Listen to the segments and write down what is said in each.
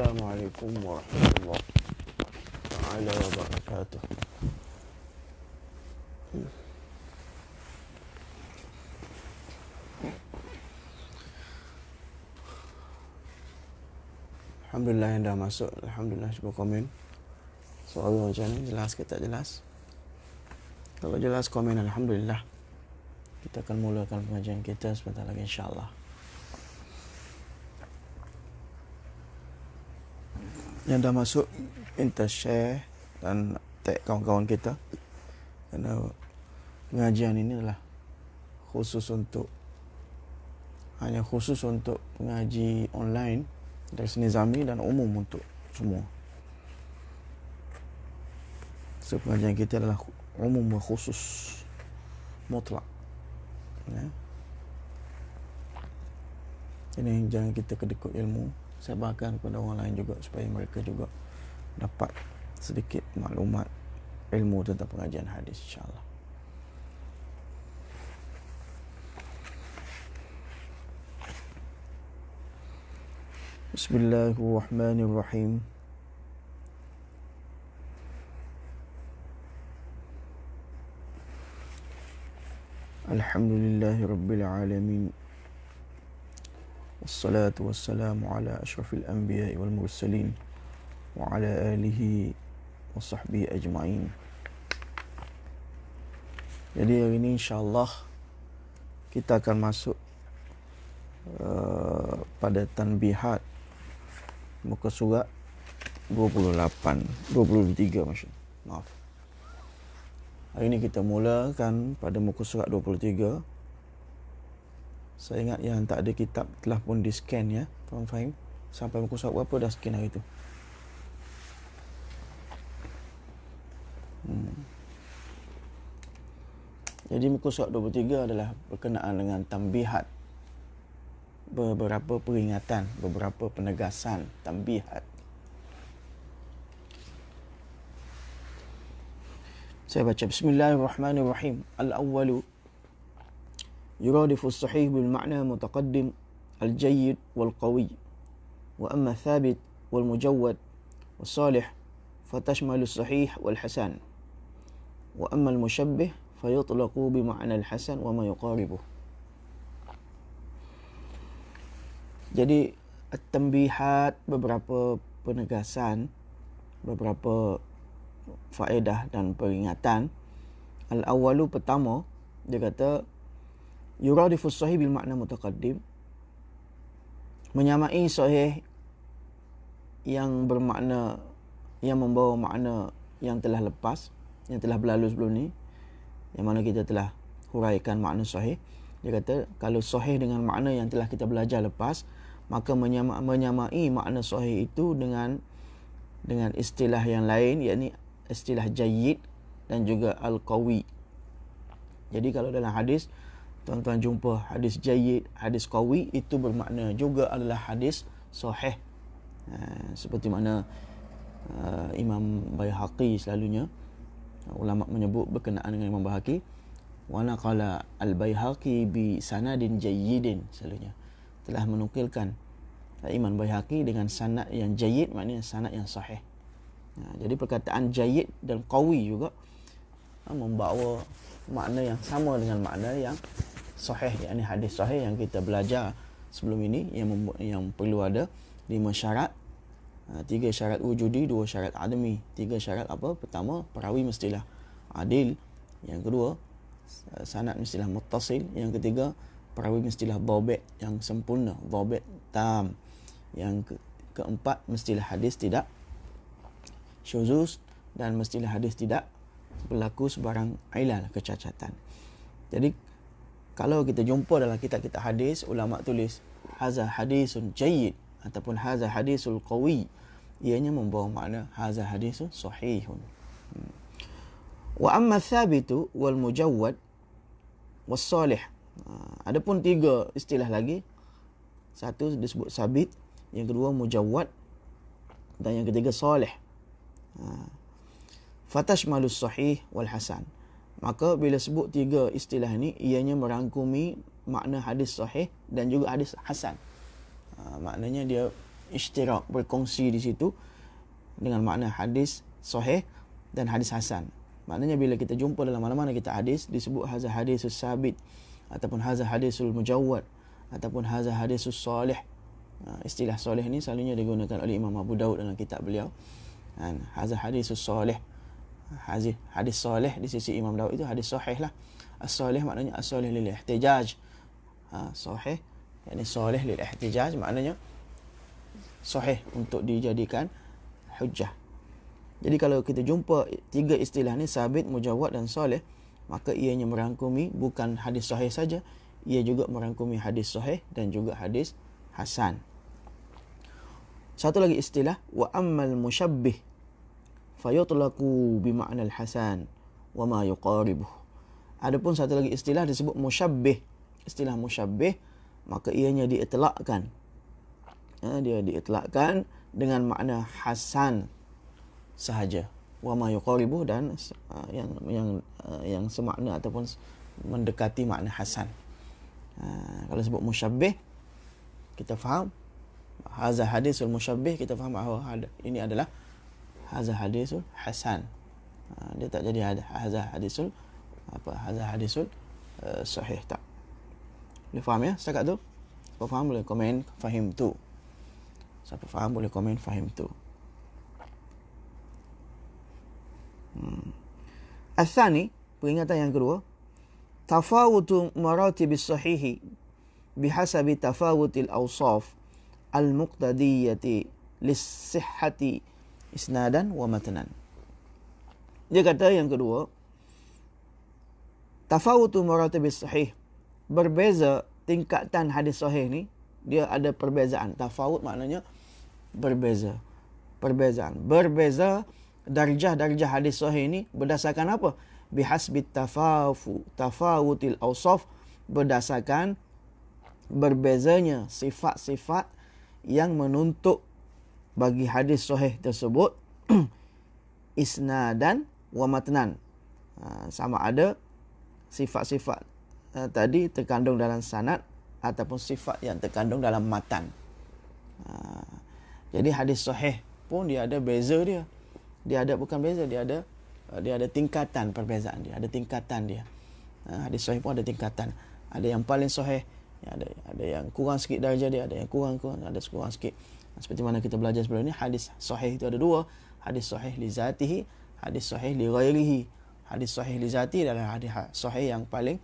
Assalamualaikum warahmatullahi taala wabarakatuh. Alhamdulillah yang dah masuk. Alhamdulillah, cuba komen. Suara macam ni jelas ke tak jelas? Kalau jelas komen Alhamdulillah. Kita akan mulakan pengajian kita sebentar lagi insya-Allah. Yang dah masuk, minta share dan tag kawan-kawan kita. Kerana pengajian ini adalah hanya khusus untuk pengaji online dari Nizami dan umum untuk semua. So, pengajian kita adalah umum dan khusus mutlak. Ya. Jadi jangan kita kedekut ilmu, sebarkan kepada orang lain juga supaya mereka juga dapat sedikit maklumat ilmu tentang pengajian hadis insya-Allah. Bismillahirrahmanirrahim. Alhamdulillahirabbil alamin. Wassalatu wassalamu ala asyrafil anbiya'i wal mursalin wa ala alihi wa sahbihi ajma'in. Jadi hari ini insya-Allah kita akan masuk pada tanbihat muka surat 23 maaf. Hari ini kita mulakan pada muka surat 23. Saya ingat yang tak ada kitab telah pun di scan ya, Tuan Fahim. Sampai muka surat berapa dah scan hari itu? Jadi muka surat 23 adalah berkenaan dengan tambihat, beberapa peringatan, beberapa penegasan, tambihat. Saya baca Bismillahirrahmanirrahim. Al-awwalu yuradifu as-sahih bil ma'na mutaqaddim al-jayyid wal qawi, wa amma thabit wal mujawwad was salih fatashmalu as-sahih wal hasan, wa amma al-mushabbih fayutlaqu bi ma'na al-hasan wa ma yuqaribuh. Jadi at-tanbihat, beberapa penegasan, beberapa faedah dan peringatan. Al-awwalu, pertama, dia kata yuradifu as-sahih bil makna mutaqaddim, menyamai sahih yang bermakna, yang membawa makna yang telah lepas, yang telah berlalu sebelum ni, yang mana kita telah huraikan makna sahih. Dia kata kalau sahih dengan makna yang telah kita belajar lepas, maka menyamai makna sahih itu dengan istilah yang lain, yakni istilah jayyid dan juga al-qawi. Jadi kalau dalam hadis tuan-tuan jumpa hadis jayyid, hadis qawi, itu bermakna juga adalah hadis sahih. Seperti mana Imam Baihaqi selalunya, ulama menyebut berkenaan dengan Imam Baihaqi, wa naqala al-Baihaqi bi sanadin jayyidin, selalunya telah menukilkan Imam Baihaqi dengan sanad yang jayyid, maknanya sanad yang sahih. Jadi perkataan jayyid dan qawi juga membawa makna yang sama dengan makna yang sahih, yakni hadis sahih yang kita belajar sebelum ini, yang perlu ada 5 syarat. 3 syarat wujudi, 2 syarat adami. 3 syarat apa? Pertama, perawi mestilah adil. Yang kedua, sanad mestilah muttasil. Yang ketiga, perawi mestilah dhabit yang sempurna, dhabit tam. Yang keempat, mestilah hadis tidak syuzuz, dan mestilah hadis tidak berlaku sebarang ilal, kecacatan. Jadi kalau kita jumpa dalam kitab-kitab hadis, ulama tulis haza hadisun jayyid ataupun haza hadisul qawi, ianya membawa makna haza hadisun sahihun. Wa amma thabitu wal mujawwad was salih. Adapun 3 istilah lagi. Satu disebut sabit, yang kedua mujawwad, dan yang ketiga salih. Fatashmalus sahih wal hasan. Maka bila sebut 3 istilah ni, ianya merangkumi makna hadis sahih dan juga hadis hasan. Maknanya dia ishtirak, berkongsi di situ dengan makna hadis sahih dan hadis hasan. Maknanya bila kita jumpa dalam mana-mana kita hadis disebut hadza hadisus sabit ataupun hadza hadisul mujawwad ataupun hadza hadisus salih. Istilah soleh ni selalunya digunakan oleh Imam Abu Daud dalam kitab beliau. Hadza hadisus salih. Hadis soleh di sisi Imam Daud itu hadis sahih lah. As-salih maknanya as-salih lil ihtijaj. Sahih yakni soleh lil ihtijaj maknanya sahih untuk dijadikan hujjah. Jadi kalau kita jumpa tiga istilah ni sabit, mujawwad dan soleh, maka ianya merangkumi bukan hadis sahih saja, ia juga merangkumi hadis sahih dan juga hadis hasan. Satu lagi istilah wa ammal musyabbih fayutlaqu bi ma'nal hasan wa ma yuqaribuh. Adapun satu lagi istilah disebut musyabbih. Istilah musyabbih maka ianya diitlakkan. Dia diitlakkan dengan makna hasan sahaja. Wa ma yuqaribuh dan yang semakna ataupun mendekati makna hasan. Kalau sebut musyabbih kita faham hadza hadisul musyabbih, kita faham bahawa ini adalah hadza hadisul hasan. Dia tak jadi hadza hadisul sahih tak. Boleh faham ya setakat tu? Siapa faham boleh komen fahim tu. Siapa faham boleh komen fahim tu. Al-thani, peringatan yang kedua, tafawutu maratibis sahihi bihasabi tafawutil awsaf al-muqtadiyyati lis-sihhati isnadan wa matanan. Dia kata yang kedua, tafawutu maratibis sahih, berbeza tingkatan hadis sahih ni, dia ada perbezaan. Tafawut maknanya berbeza. Perbezaan. Berbeza darjah-darjah hadis sahih ni berdasarkan apa? Bihasbi tafawutil awsaf, berdasarkan berbezanya sifat-sifat yang menuntut bagi hadis sahih tersebut isnadan wa matnan. Sama ada sifat-sifat tadi terkandung dalam sanad ataupun sifat yang terkandung dalam matan. Jadi hadis sahih pun dia ada beza dia. Dia ada bukan beza, dia ada tingkatan perbezaan dia, ada tingkatan dia. Hadis sahih pun ada tingkatan. Ada yang paling sahih, ada yang kurang sikit darjah dia, ada yang kurang, ada kurang sikit. Seperti mana kita belajar sebelum ni, hadis sahih itu ada dua, hadis sahih li zatihi, hadis sahih li ghairihi. Hadis sahih li zati adalah hadis sahih yang paling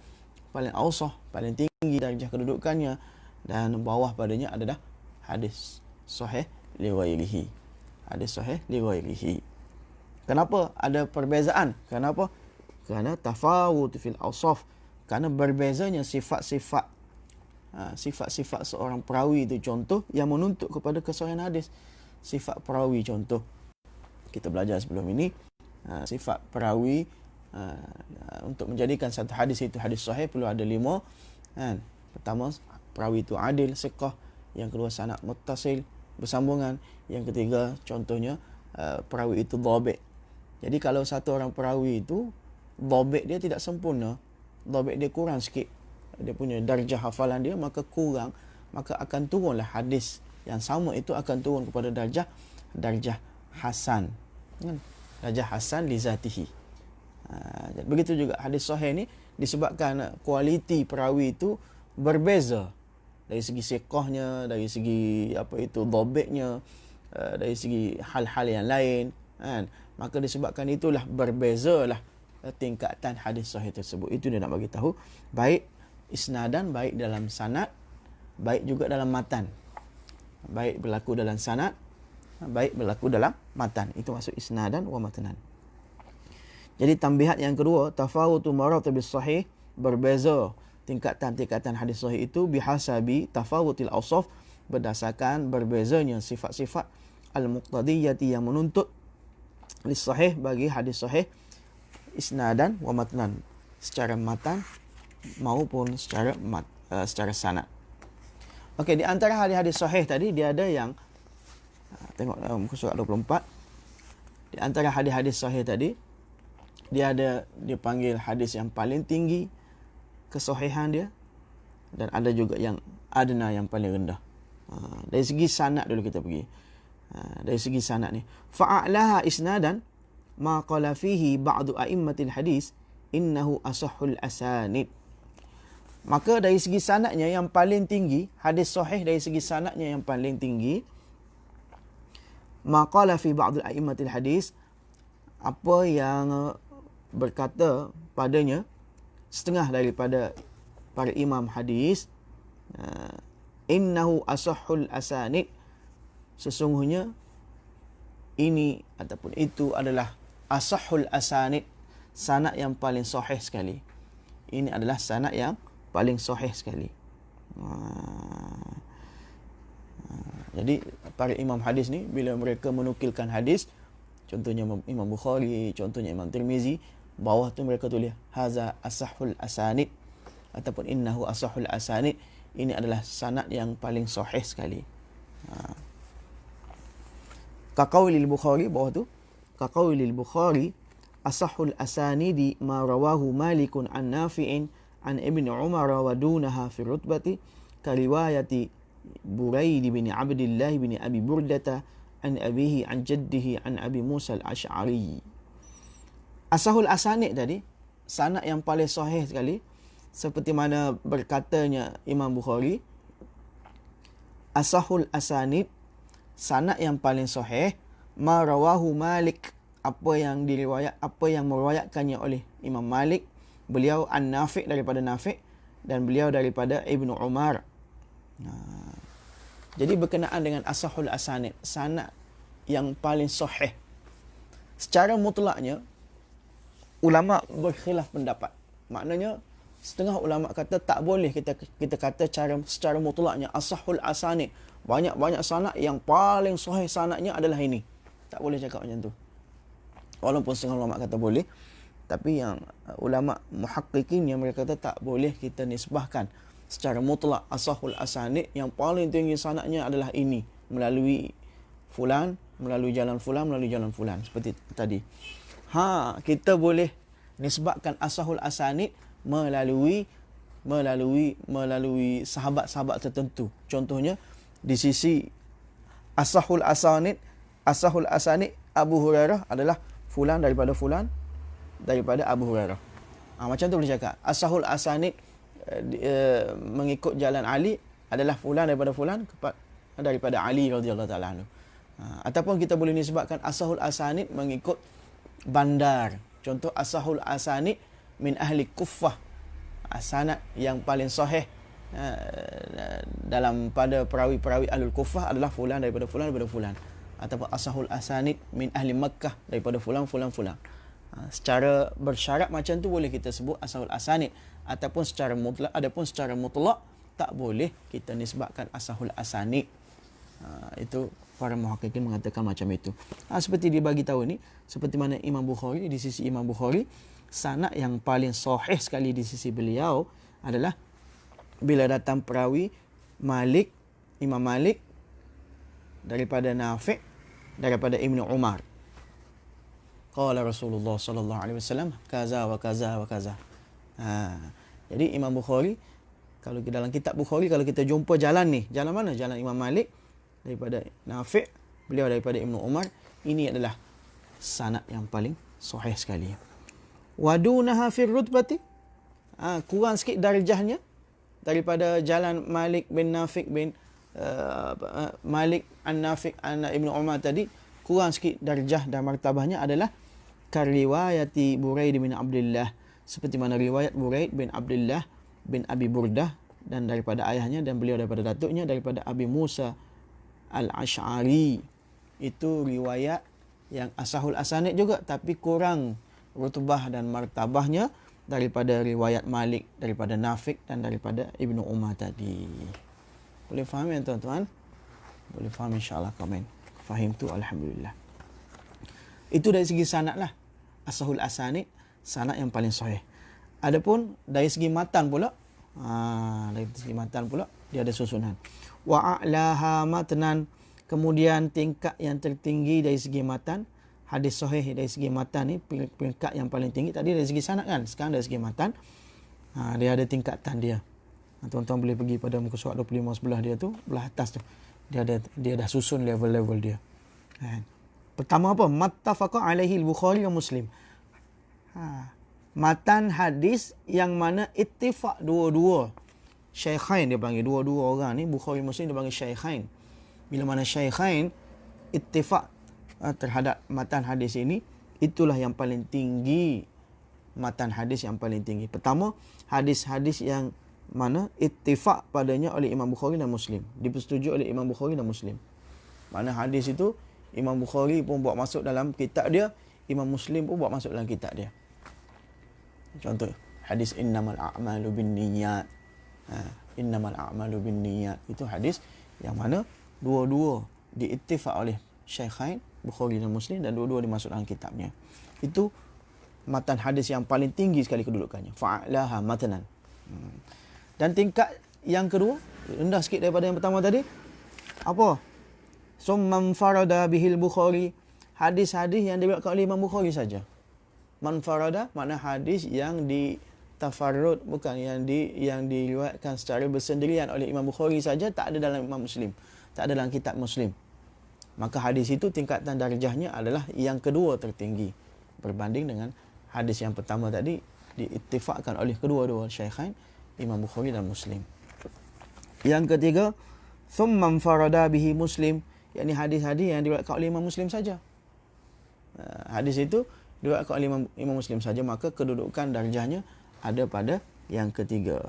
awsah, paling tinggi darjah kedudukannya, dan bawah padanya adalah hadis sahih li ghairihi. Hadis sahih li ghairihi. Kenapa ada perbezaan? Kenapa? Kerana tafawut fil awsaf, kerana berbezanya sifat-sifat seorang perawi itu. Contoh yang menuntut kepada kesahihan hadis, sifat perawi. Contoh kita belajar sebelum ini, sifat perawi untuk menjadikan satu hadis itu hadis sahih perlu ada 5 kan. Pertama, perawi itu adil, siqah. Yang kedua, sanad muttasil, bersambungan. Yang ketiga, contohnya perawi itu dhabit. Jadi kalau satu orang perawi itu dhabit dia tidak sempurna, dhabit dia kurang sikit, dia punya darjah hafalan dia maka kurang, maka akan turunlah hadis yang sama itu akan turun kepada darjah hasan, darjah hasan li zatihi. Begitu juga hadis sahih ni, disebabkan kualiti perawi itu berbeza dari segi siqahnya, dari segi dhabitnya, dari segi hal-hal yang lain kan. Maka disebabkan itulah berbezalah tingkatan hadis sahih tersebut. Itu dia nak bagi tahu, baik isnadan, baik dalam sanad, baik juga dalam matan. Baik berlaku dalam sanad, baik berlaku dalam matan. Itu maksud isnadan wa matanan. Jadi tambihat yang kedua, tafawutu maratibis sahih, berbeza tingkatan-tingkatan hadis sahih itu bihasabi tafawutil awsaf, berdasarkan berbezanya sifat-sifat al-muqtadiyyati yang menuntut lis sahih bagi hadis sahih isnadan wa matnan, secara matan maupun secara sanad. Okey, di antara hadis-hadis sahih tadi dia ada yang tengok muka surat 24. Di antara hadis-hadis sahih tadi dia panggil hadis yang paling tinggi kesahihan dia, dan ada juga yang adna, yang paling rendah. Dari segi sanad dulu kita pergi. Dari segi sanad ni. Fa'alaha isnadan ma qala fihi ba'du a'immatil hadis innahu asahhul asanid. Maka dari segi sanadnya yang paling tinggi, hadis sahih dari segi sanadnya yang paling tinggi, ma qala fi ba'du a'immatil hadis, apa yang berkata padanya setengah daripada para imam hadis, innahu asahhul asanid, sesungguhnya ini ataupun itu adalah asahhul asanid, sanad yang paling sahih sekali. Ini adalah sanad yang paling sahih sekali. Jadi para imam hadis ni bila mereka menukilkan hadis, contohnya Imam Bukhari, contohnya Imam Tirmizi, bawah tu mereka tulis haza asahhul asanid ataupun innahu asahhul asanid, ini adalah sanad yang paling sahih sekali. Kaqaulil Bukhari, bawah tu kaqaulil Bukhari asahhul asanidi ma rawahu Malikun an Nafi'in an Ibn Umar wa dunaha fi rutbati ka riwayati Buraid bin Abdullah bin Abi Burdata an abihi an jaddihi an Abi Musa al-Ash'ari. Asahul asanid tadi, sanad yang paling sahih sekali, seperti mana berkatanya Imam Bukhari, asahul asanid, sanad yang paling sahih, ma rawahu Malik, apa yang meriwayatkannya oleh Imam Malik, beliau an Nafi', daripada Nafi', dan beliau daripada Ibnu Umar. Jadi berkenaan dengan asahul asanid, sanad yang paling sahih, secara mutlaknya ulama berkhilaf pendapat. Maknanya setengah ulama kata tak boleh kita kata secara mutlaknya asahul asanid, banyak sanad yang paling sahih sanadnya adalah ini. Tak boleh cakap macam tu. Walaupun setengah ulama kata boleh, tapi yang ulama muhaqqiqin yang mereka kata tak boleh kita nisbahkan secara mutlak asahul asanid, yang paling tinggi sanadnya adalah ini, melalui fulan, melalui jalan fulan, melalui jalan fulan, seperti tadi. Kita boleh nisbatkan asahul asanid melalui sahabat-sahabat tertentu. Contohnya di sisi asahul asanid Abu Hurairah adalah fulan daripada Abu Hurairah. Macam tu boleh cakap. Asahul asanid mengikut jalan Ali adalah fulan daripada fulan daripada Ali radhiyallahu taala anhu. Ataupun kita boleh nisbatkan asahul asanid mengikut bandar. Contoh asahul asanid min ahli Kuffah. Sanad yang paling sahih dalam pada perawi-perawi ahlul Kuffah adalah fulan daripada fulan. Ataupun asahul asanid min ahli Makkah, daripada fulan. Secara bersyarat macam tu boleh kita sebut asahul asanid. Adapun secara mutlak tak boleh kita nisbatkan asahul asanid. Itu para muhaqqiqin mengatakan macam itu. Seperti dibagi tahu ni, seperti mana Imam Bukhari, di sisi Imam Bukhari, sanad yang paling sahih sekali di sisi beliau adalah bila datang perawi Imam Malik daripada Nafi', daripada Ibnu Umar. Qala Rasulullah sallallahu alaihi wasallam kaza wa kaza wa kaza. Jadi Imam Bukhari, kalau dalam kitab Bukhari, kalau kita jumpa jalan ni, jalan mana? Jalan Imam Malik daripada Nafi', beliau daripada Ibnu Umar, ini adalah sanad yang paling sahih sekali. Wadunaha fi rutbati, kurang sikit darjahnya daripada jalan Malik bin Nafi' bin Malik an-Nafi' an Ibnu Umar tadi, kurang sikit darjah dan martabahnya adalah kariwayati Buraid bin Abdullah, seperti mana riwayat Buraid bin Abdullah bin Abi Burdah, dan daripada ayahnya dan beliau daripada datuknya daripada Abi Musa al-Ash'ari. Itu riwayat yang asahul asanid juga, tapi kurang rutbah dan martabahnya daripada riwayat Malik, daripada Nafi' dan daripada Ibnu Umar tadi. Boleh faham ya tuan-tuan? Boleh faham insya-Allah, komen. Fahim tu alhamdulillah. Itu dari segi sanad lah. Asahul asanid, sanad yang paling sahih. Adapun dari segi matan pula, dia ada susunan. Wa a'laha matnan, kemudian tingkat yang tertinggi dari segi matan, hadis sahih dari segi matan ni peringkat yang paling tinggi. Tadi dari segi sanad kan, sekarang dari segi matan, dia ada tingkatan dia. Tuan-tuan boleh pergi pada muka surat 25 sebelah dia tu, belah atas tu. Dia dah susun level-level dia. Kan? Pertama apa? Mattafaqa alaihi al-Bukhari wa Muslim. Matan hadis yang mana ittifaq dua-dua syaikhain, dia panggil dua-dua orang ni, Bukhari Muslim dia panggil syaikhain. Bila mana syaikhain ittifaq terhadap matan hadis ini, itulah yang paling tinggi, matan hadis yang paling tinggi. Pertama, hadis-hadis yang mana ittifaq padanya oleh Imam Bukhari dan Muslim, dipersetujui oleh Imam Bukhari dan Muslim. Mana hadis itu Imam Bukhari pun buat masuk dalam kitab dia, Imam Muslim pun buat masuk dalam kitab dia. Contoh hadis innamal a'malu binniyat. Innamal a'malu binniyat itu hadis yang mana dua-dua diittifaq oleh syaikhain Bukhari dan Muslim, dan dua-dua dimasuk dalam kitabnya. Itu matan hadis yang paling tinggi sekali kedudukannya, fa'alaha matanan. Dan tingkat yang kedua, rendah sikit daripada yang pertama tadi, apa? Summan farada bihil Bukhari, hadis-hadis yang diriwayatkan oleh Imam Bukhari saja. Man farada makna hadis yang ditafarrud, bukan yang diriwayatkan secara bersendirian oleh Imam Bukhari saja, tak ada dalam Imam Muslim, tak ada dalam kitab Muslim. Maka hadis itu tingkatan darjahnya adalah yang kedua tertinggi berbanding dengan hadis yang pertama tadi diittifaqkan oleh kedua-dua syaikhain Imam Bukhari dan Muslim. Yang ketiga, thumman farada bihi Muslim, yakni hadis-hadis yang diriwayatkan oleh Imam Muslim saja. Hadis itu diriwayatkan oleh Imam Muslim saja, maka kedudukan darjahnya ada pada yang ketiga.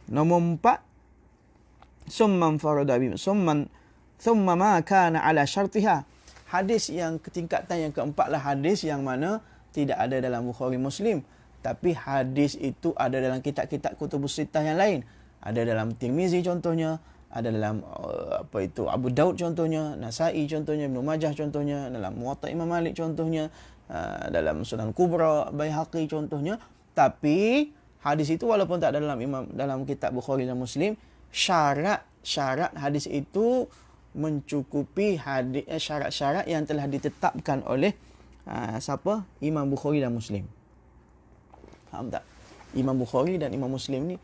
Nombor 4, summan farada bihi thumma ma kana ala syartiha. Hadis yang ketingkatan yang keempatlah hadis yang mana tidak ada dalam Bukhari Muslim, tapi hadis itu ada dalam kitab-kitab kutubus sittah yang lain. Ada dalam Tirmizi contohnya, ada dalam Abu Daud contohnya, Nasa'i contohnya, Ibnu Majah contohnya, dalam Muwatta Imam Malik contohnya, dalam Sunan Kubra Baihaqi contohnya. Tapi hadis itu walaupun tak ada dalam kitab Bukhari dan Muslim, syarat hadis itu mencukupi syarat-syarat yang telah ditetapkan oleh siapa? Imam Bukhari dan Muslim. Faham tak? Imam Bukhari dan Imam Muslim ni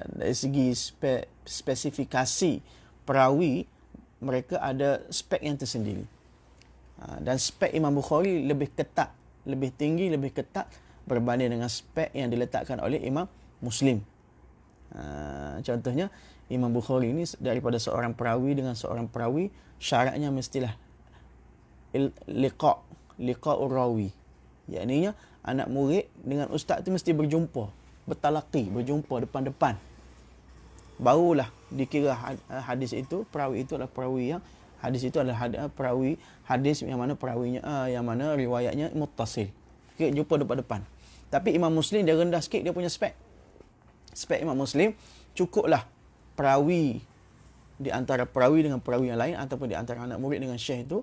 dari segi spesifikasi perawi, mereka ada spek yang tersendiri. Dan spek Imam Bukhari lebih ketat, lebih tinggi, lebih ketat berbanding dengan spek yang diletakkan oleh Imam Muslim. Contohnya, Imam Bukhari ini daripada seorang perawi dengan seorang perawi, syaratnya mestilah liqa'ur rawi. Iaitu anak murid dengan ustaz tu mesti berjumpa, bertalaqi, berjumpa depan-depan. Barulah dikira hadis itu, perawi itu adalah perawi yang hadis itu adalah perawi hadis yang mana perawinya yang mana riwayatnya muttasil. Kira jumpa depan-depan. Tapi Imam Muslim dia rendah sikit, dia punya spek. Spek Imam Muslim cukuplah perawi di antara perawi dengan perawi yang lain, ataupun di antara anak murid dengan syekh itu,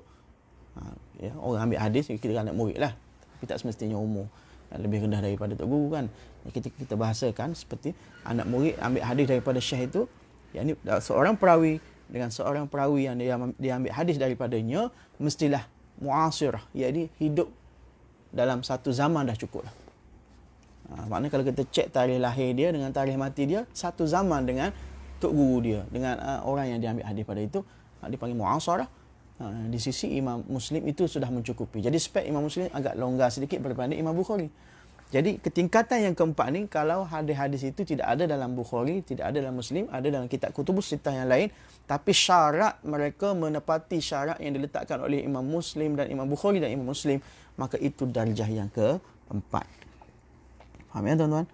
orang ambil hadis kita anak murid lah, tapi tak semestinya umur lebih rendah daripada tok guru kan. Kita bahasakan seperti anak murid ambil hadis daripada syekh itu, yakni seorang perawi dengan seorang perawi yang dia ambil hadis daripadanya mestilah muasirah, iaitu hidup dalam satu zaman dah cukup lah. Maknanya kalau kita cek tarikh lahir dia dengan tarikh mati dia satu zaman dengan tok guru dia, dengan orang yang dia ambil hadis pada itu, dipanggil muasarah. Di sisi Imam Muslim itu sudah mencukupi. Jadi spek Imam Muslim agak longgar sedikit berbanding Imam Bukhari. Jadi ketingkatan yang keempat ni, kalau hadis-hadis itu tidak ada dalam Bukhari, tidak ada dalam Muslim, ada dalam kitab kutubus sittah yang lain, tapi syarat mereka menepati syarat yang diletakkan oleh Imam Muslim dan Imam Bukhari dan Imam Muslim, maka itu darjah yang keempat. Faham ya tuan-tuan?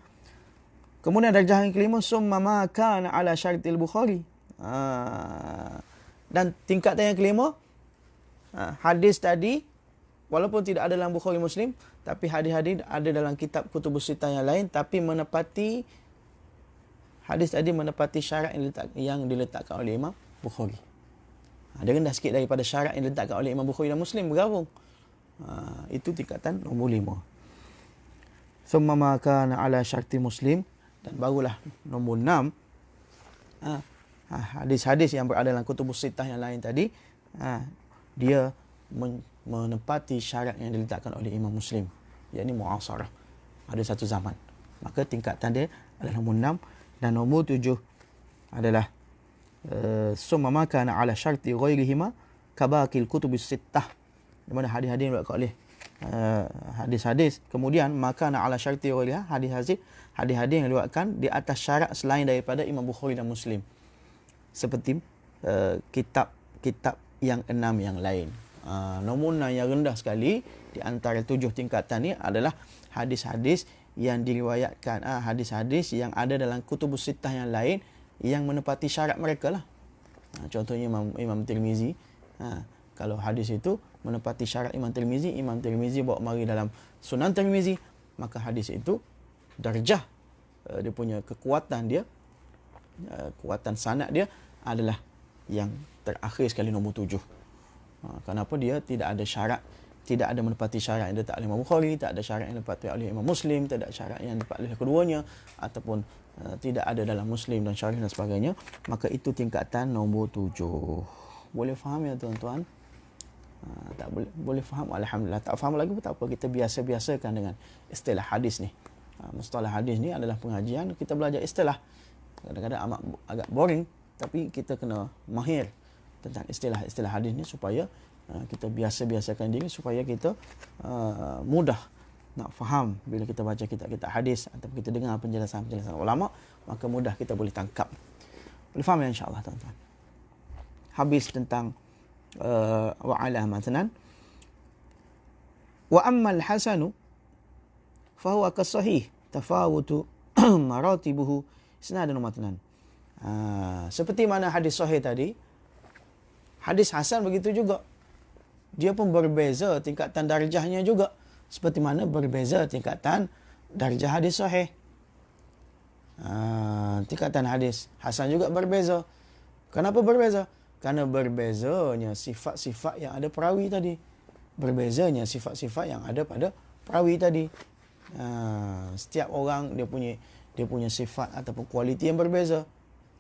Kemudian darjah yang kelima, summa ma kana ala syartil Bukhari. Dan tingkatan yang kelima, hadis tadi walaupun tidak ada dalam Bukhari Muslim, tapi hadis-hadis ada dalam kitab kutubus sittah yang lain, tapi menepati hadis tadi menepati syarat yang diletakkan oleh Imam Bukhari. Dia rendah sikit daripada syarat yang diletakkan oleh Imam Bukhari dan Muslim bergabung. Itu tingkatan nombor 5. Summa ma kana ala syarti Muslim, dan barulah nombor 6, hadis-hadis yang berada dalam kutubus sittah yang lain tadi, dia menepati syarat yang diletakkan oleh Imam Muslim, yakni muasarah, ada satu zaman. Maka tingkatan dia adalah nombor 6, Dan nombor 7 adalah summa ma kana ala syarti ghairihima kabaqil kutubis sittah, di mana hadis-hadis yang oleh hadis-hadis, kemudian maka ala syarti ghairiha, hadis-hadis yang diriwayatkan di atas syarat selain daripada Imam Bukhari dan Muslim, seperti kitab-kitab yang 6 yang lain. Nombor 6 yang rendah sekali di antara 7 tingkatan ni adalah hadis-hadis yang diriwayatkan, hadis-hadis yang ada dalam kutubus sittah yang lain yang menepati syarat mereka lah. Contohnya Imam Tirmizi. Kalau hadis itu menepati syarat Imam Tirmizi bawa mari dalam Sunan Tirmizi, maka hadis itu darjah dia punya kekuatan dia, kekuatan sanad dia adalah yang terakhir sekali, nombor 7. Kenapa? Dia tidak ada syarat, tidak ada menepati syarat yang diletakkan oleh Imam Bukhari, tak ada syarat yang diletakkan oleh Imam Muslim, tak ada syarat yang diletakkan oleh keduanya, ataupun tidak ada dalam Muslim dan Syarih dan sebagainya, maka itu tingkatan nombor 7. Boleh faham ya tuan-tuan? Tak boleh faham, alhamdulillah. Tak faham lagi pun tak apa, kita biasa-biasakan dengan istilah hadis ni. Mustalah hadis ni adalah pengajian kita belajar istilah. Kadang-kadang agak boring, tapi kita kena mahir tentang istilah hadis ni supaya kita biasa-biasakan diri, supaya kita mudah nak faham bila kita baca kitab-kitab hadis atau kita dengar penjelasan-penjelasan ulama, maka mudah kita boleh tangkap. Boleh faham ya insya-Allah tuan-tuan. Habis tentang wa ala matanan. Wa ammal hasanu fa huwa kasahih tafawutu maratibuhu isnadan wa matanan. Seperti mana hadis sahih tadi, hadis hasan begitu juga. Dia pun berbeza tingkatan darjahnya juga. Seperti mana berbeza tingkatan darjah hadis sahih. Tingkatan hadis hasan juga berbeza. Kenapa berbeza? Karena berbezanya sifat-sifat yang ada perawi tadi. Berbezanya sifat-sifat yang ada pada perawi tadi. Setiap orang dia punya sifat ataupun kualiti yang berbeza.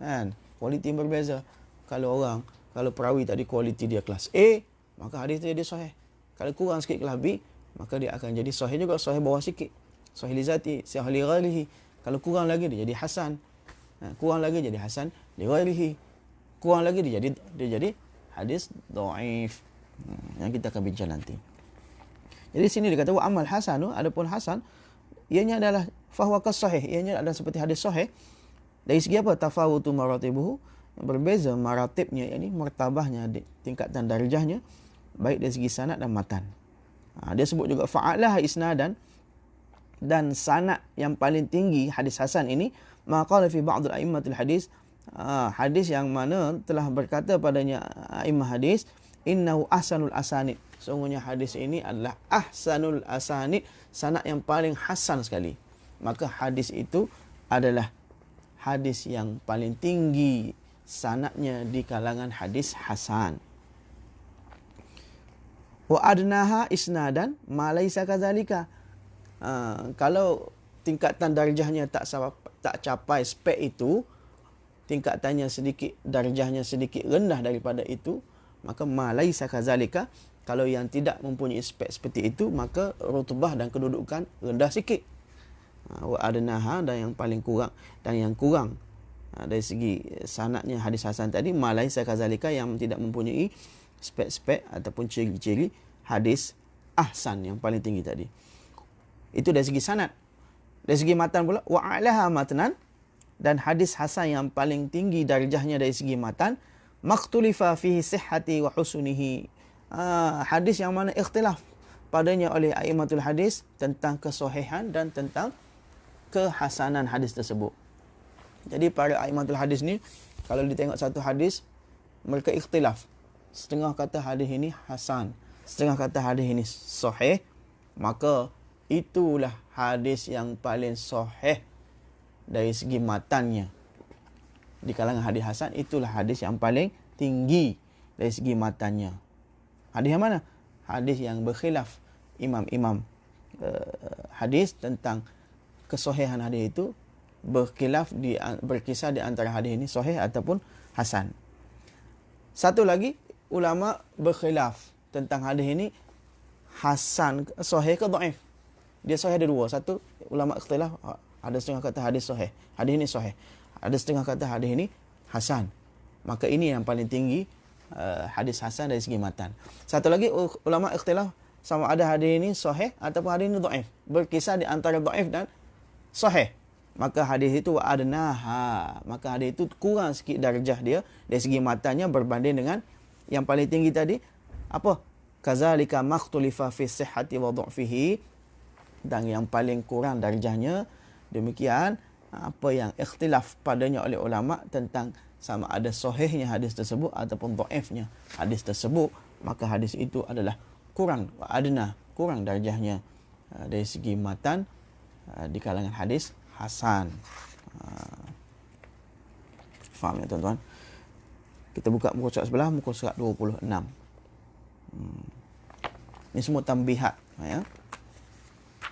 Kan? Kualiti yang berbeza. Kalau perawi tadi kualiti dia kelas A, maka hadis itu jadi sahih. Kalau kurang sikit kelas B, maka dia akan jadi sahih juga, sahih bawah sikit. Sahih li zati, sahih li ghairihi. Kalau kurang lagi dia jadi hasan. Kurang lagi jadi hasan li ghairihi. Kurang lagi dia jadi hadis dhaif. Yang kita akan bincang nanti. Jadi sini dia kata wa amal hasanu, adapun hasan ianya adalah fahuwa kasahih, ianya adalah seperti hadis sahih. Dari segi apa? Tafawutu maratibuhu, berbeza maratibnya, yakni martabahnya, tingkatan darjahnya, baik dari segi sanad dan matan. Dia sebut juga fa'alah isnadan, dan sanad yang paling tinggi hadis hasan ini maqala fi ba'd al-a'immatil hadis, hadis yang mana telah berkata padanya a'immah hadis, innahu ahsanul asanid, sungguhnya hadis ini adalah ahsanul asanid, sanad yang paling hasan sekali. Maka hadis itu adalah hadis yang paling tinggi sanadnya di kalangan hadis hasan. Wa adnaha isnadan ma laisa kadzalika. Kalau tingkatan darjahnya tak capai spek itu, tingkatannya sedikit, darjahnya sedikit rendah daripada itu, maka ma laisa kadzalika, kalau yang tidak mempunyai spek seperti itu, maka rutubah dan kedudukan rendah sikit. Wa adnaha, dan yang paling kurang, dan yang kurang dari segi sanadnya hadis hasan tadi, ma laisa kadzalika, yang tidak mempunyai spek-spek ataupun ciri-ciri hadis ahsan yang paling tinggi tadi. Itu dari segi sanad. Dari segi matan pula, wa a'laha matanan, dan hadis hasan yang paling tinggi darjahnya dari segi matan, maktulifa fihi sihhati wa husunihi, hadis yang mana ikhtilaf padanya oleh a'immatul hadis tentang kesahihan dan tentang kehasanan hadis tersebut. Jadi para a'immatul hadis ni, kalau ditengok satu hadis, mereka ikhtilaf. Setengah kata hadis ini hasan, setengah kata hadis ini sahih, maka itulah hadis yang paling sahih dari segi matannya. Di kalangan hadis hasan, itulah hadis yang paling tinggi dari segi matannya. Hadis yang mana? Hadis yang berkhilaf imam-imam hadis tentang kesahihan hadis itu, berkisar di antara hadis ini sahih ataupun hasan. Satu lagi, ulama berkhilaf tentang hadis ini hasan, sahih ke dhaif. Dia sahih ada dua. Satu, ulama ikhtilaf, ada setengah kata hadis sahih, hadis ini sahih. Ada setengah kata hadis ini hasan. Maka ini yang paling tinggi hadis hasan dari segi matan. Satu lagi ulama ikhtilaf sama ada hadis ini sahih ataupun hadis ini dhaif. Berkisar di antara dhaif dan sahih. Maka hadis itu adnaha. Maka hadis itu kurang sikit darjah dia dari segi matanya berbanding dengan yang paling tinggi tadi. Apa? Kazalika makhtulifa fi sihhati wa dha'fihi. Dan yang paling kurang darjahnya demikian apa yang ikhtilaf padanya oleh ulama tentang sama ada sahihnya hadis tersebut ataupun dhaifnya hadis tersebut, maka hadis itu adalah kurang adna, kurang darjahnya dari segi matan di kalangan hadis hasan. Faham ya tuan-tuan? Kita buka muka surat sebelah, muka surat 26. Ini semua tambihat, ya.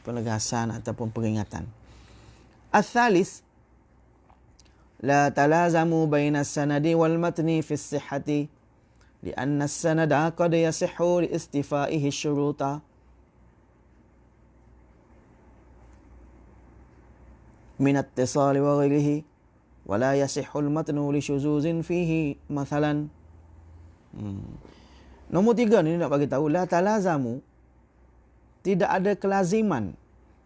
Penegasan ataupun peringatan. Al-thalis, la talazamu baina as-sanadi wal matni fi as-sihhati li'anna as-sanada qad yasihhu li istifaihi syuruta min at-tisali wa ghairihi wa la yasihhu al-matnu li syuzuzin fihi mathalan. Nombor 3 ni nak bagi tahu, la talazamu, tidak ada kelaziman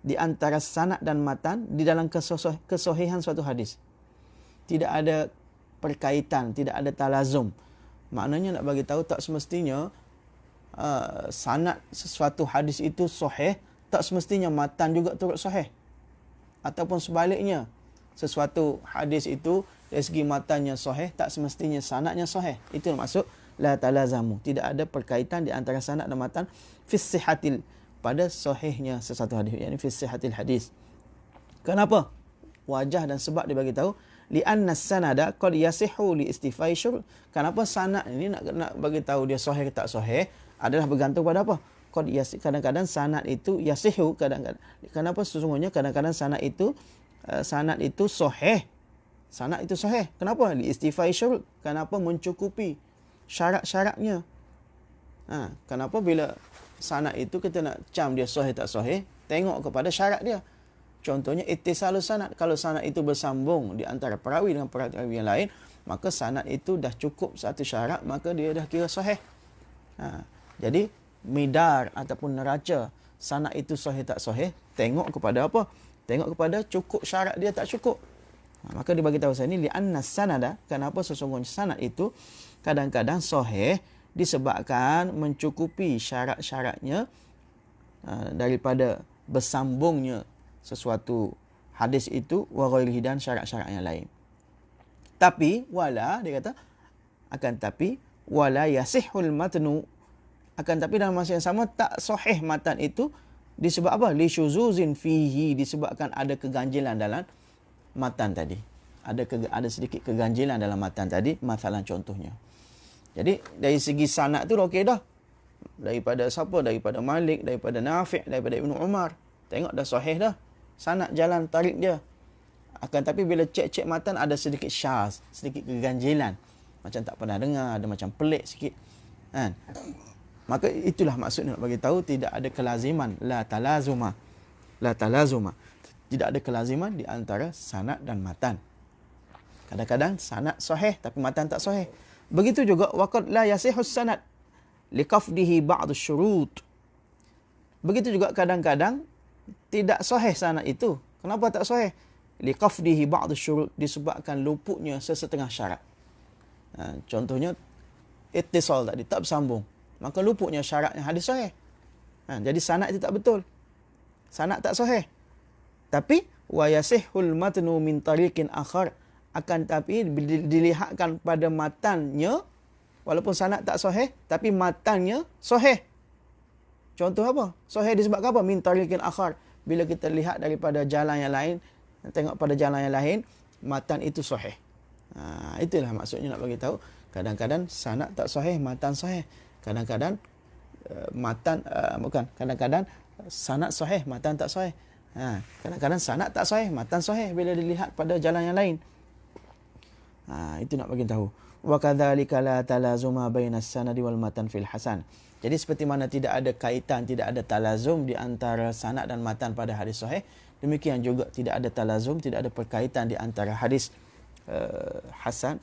di antara sanad dan matan di dalam kesahihan suatu hadis. Tidak ada perkaitan, tidak ada talazum. Maknanya nak bagi tahu tak semestinya sanad sesuatu hadis itu sahih, tak semestinya matan juga turut sahih. Ataupun sebaliknya, sesuatu hadis itu dari segi matannya sahih, tak semestinya sanadnya sahih. Itu maksud la talazamu. Tidak ada perkaitan di antara sanad dan matan fi sihhatil, pada sahihnya sesuatu hadis, yakni fi sihhatil hadis. Kenapa? Wajah dan sebab dia bagi tahu, li'anna sanada qad yasihhu li istifai syurut. Kenapa sanad ini nak bagi tahu dia sahih ke tak sahih adalah bergantung pada apa? Kadang-kadang sanad itu yasihhu, kadang-kadang. Kenapa? Sesungguhnya kadang-kadang sanad itu sahih. Sanad itu sahih. Kenapa? Li istifai syurut. Kenapa? Mencukupi syarat-syaratnya. Kenapa bila sanad itu kita nak cam dia sahih tak sahih, tengok kepada syarat dia. Contohnya ittisalus sanad. Kalau sanad itu bersambung di antara perawi dengan perawi yang lain, maka sanad itu dah cukup satu syarat, maka dia dah kira sahih. Jadi midar ataupun neraca sanad itu sahih tak sahih, tengok kepada apa? Tengok kepada cukup syarat dia tak cukup. Maka dia bagi tahu saya ni li'anna sanada, kenapa sesungguhnya sanad itu kadang-kadang sahih disebabkan mencukupi syarat-syaratnya daripada bersambungnya sesuatu hadis itu wa ghairihi, dan syarat-syarat yang lain. Tapi wala, dia kata akan tapi wala yasihul matnu, akan tapi dalam masa yang sama tak sahih matan itu disebab apa? Li syuzuzin fihi, disebabkan ada keganjilan dalam matan tadi. Ada sedikit keganjilan dalam matan tadi, masalah contohnya. Jadi dari segi sanad tu okey dah. Daripada siapa? Daripada Malik, daripada Nafi', daripada Ibnu Umar. Tengok dah sahih dah. Sanad jalan tarik dia. Akan tapi bila cek-cek matan ada sedikit syaz, sedikit keganjilan. Macam tak pernah dengar, ada macam pelik sikit. Kan? Maka itulah maksudnya nak bagi tahu tidak ada kelaziman, la talazuma. La talazuma. Tidak ada kelaziman di antara sanad dan matan. Kadang-kadang sanad sahih tapi matan tak sahih. Begitu juga waqad la yasihus sanad liqafdihi ba'd syurut. Begitu juga kadang-kadang tidak sahih sanad itu. Kenapa tak sahih? Liqafdihi ba'd syurut, disebabkan luputnya sesetengah syarat. Contohnya ittisal tadi tak bersambung, maka luputnya syaratnya hadis sahih. Jadi sanad itu tak betul. Sanad tak sahih. Tapi wa yasihul matnu min tariqin akhar, akan tapi dilihatkan pada matannya, walaupun sanad tak sahih tapi matannya sahih. Contoh apa? Sahih disebabkan apa? Min tariqin akhar. Bila kita lihat daripada jalan yang lain, tengok pada jalan yang lain, matan itu sahih. Itulah maksudnya nak bagi tahu. Kadang-kadang sanad tak sahih, matan sahih. Kadang-kadang kadang-kadang sanad sahih, matan tak sahih. Kadang-kadang sanad tak sahih, matan sahih bila dilihat pada jalan yang lain. Itu nak bagi tahu. Wa kadzalika la talazuma bainas sanadi wal matan fil hasan. Jadi seperti mana tidak ada kaitan, tidak ada talazum di antara sanad dan matan pada hadis sahih, demikian juga tidak ada talazum, tidak ada perkaitan di antara hadis hasan,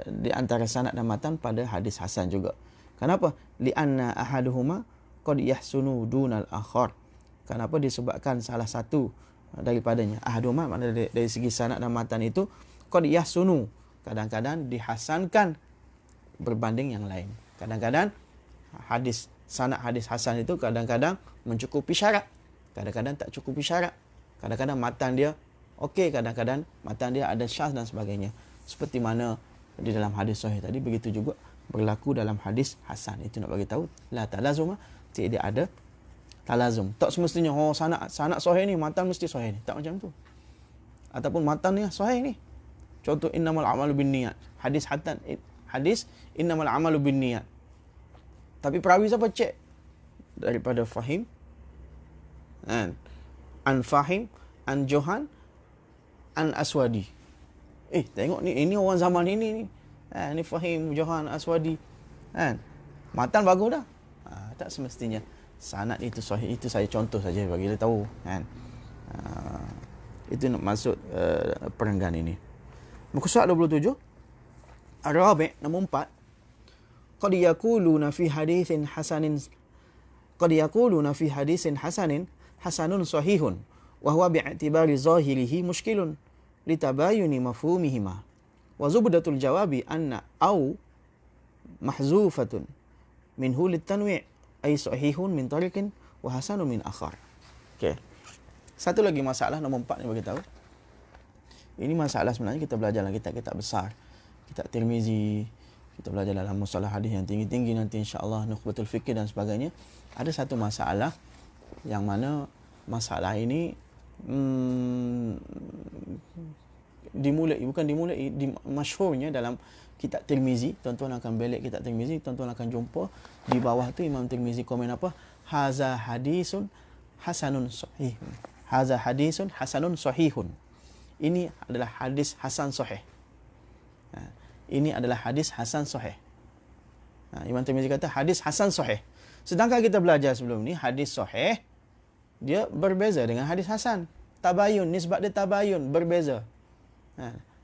di antara sanad dan matan pada hadis hasan juga. Kenapa? Li'anna ahaduhuma qad yahsunu dunal akhar. Kenapa? Disebabkan salah satu daripadanya, ahaduhuma maknanya dari segi sanad dan matan itu qad yahsunu, kadang-kadang dihasankan berbanding yang lain. Kadang-kadang sanad hadis hasan itu kadang-kadang mencukupi syarat, kadang-kadang tak cukupi syarat. Kadang-kadang matan dia okey, kadang-kadang matan dia ada syaz dan sebagainya. Seperti mana di dalam hadis sahih tadi, begitu juga berlaku dalam hadis hasan. Itu nak bagi tahu la talazuma, tidak ada talazum. Tak semestinya sanad sahih ni matan mesti sahih ni. Tak macam tu. Ataupun matan ni sahih ni. Contoh innamal a'malu binniyat. Hadis innamal a'malu binniyat. Tapi perawi siapa cek? Daripada Fahim, an Fahim, an Johan, an Aswadi. Tengok ni, ini orang zaman ini ni. Ni Fahim, Johan, Aswadi. Matan bagus dah. Tak semestinya sanad itu sahih. Itu saya contoh saja bagi kita tahu. Itu nak masuk perenggan ini. Muka surat 27. Ar-Rabi', nombor 4. Qad yaquluna fi hadithin hasanin hasanun sahihun wa huwa bi'tibari zahirihi mushkilun litabayuni mafhumihima wa zubdatul jawabi anna au mahzufatun minhu litanwi' ay sahihun min tariqin wa hasanun min akhar. Okey. Satu lagi masalah nombor 4 ni bagi tahu. Ini masalah sebenarnya kita belajar dalam kitab-kitab besar. Kitab Tirmizi, kita belajar dalam mustalah hadis yang tinggi-tinggi nanti insya-Allah, Nukhbatul Fikih dan sebagainya. Ada satu masalah yang mana masalah ini masyhurnya dalam kitab Tirmizi. Tuan-tuan akan belik kitab Tirmizi, tuan-tuan akan jumpa di bawah tu Imam Tirmizi komen apa? Haza hadisun hasanun sahih. Haza hadisun hasanun sahihun. Ini adalah hadis hasan sahih. Ini adalah hadis hasan sahih. Imam Tirmizi kata hadis hasan sahih. Sedangkan kita belajar sebelum ni, hadis sahih dia berbeza dengan hadis hasan. Tabayun, nisbat dia tabayun, berbeza.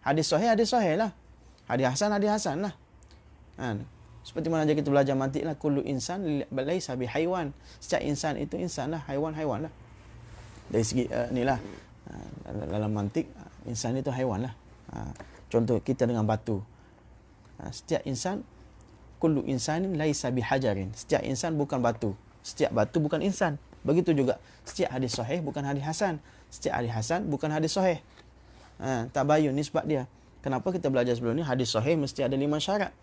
Hadis sahih lah. Hadis hasan lah. Seperti mana aja kita belajar mantik lah. Kullu insan laisa bihaiwan. Setiap insan itu insan lah, haiwan lah. Dari segi inilah dalam mantik, insan itu haiwan lah. Contoh kita dengan batu. Setiap insan, kullu insanin laisa bihajarin. Setiap insan bukan batu. Setiap batu bukan insan. Begitu juga setiap hadis sahih bukan hadis hasan. Setiap hadis hasan bukan hadis sahih. Tabayun nisbat dia. Kenapa kita belajar sebelum ni hadis sahih mesti ada 5 syarat.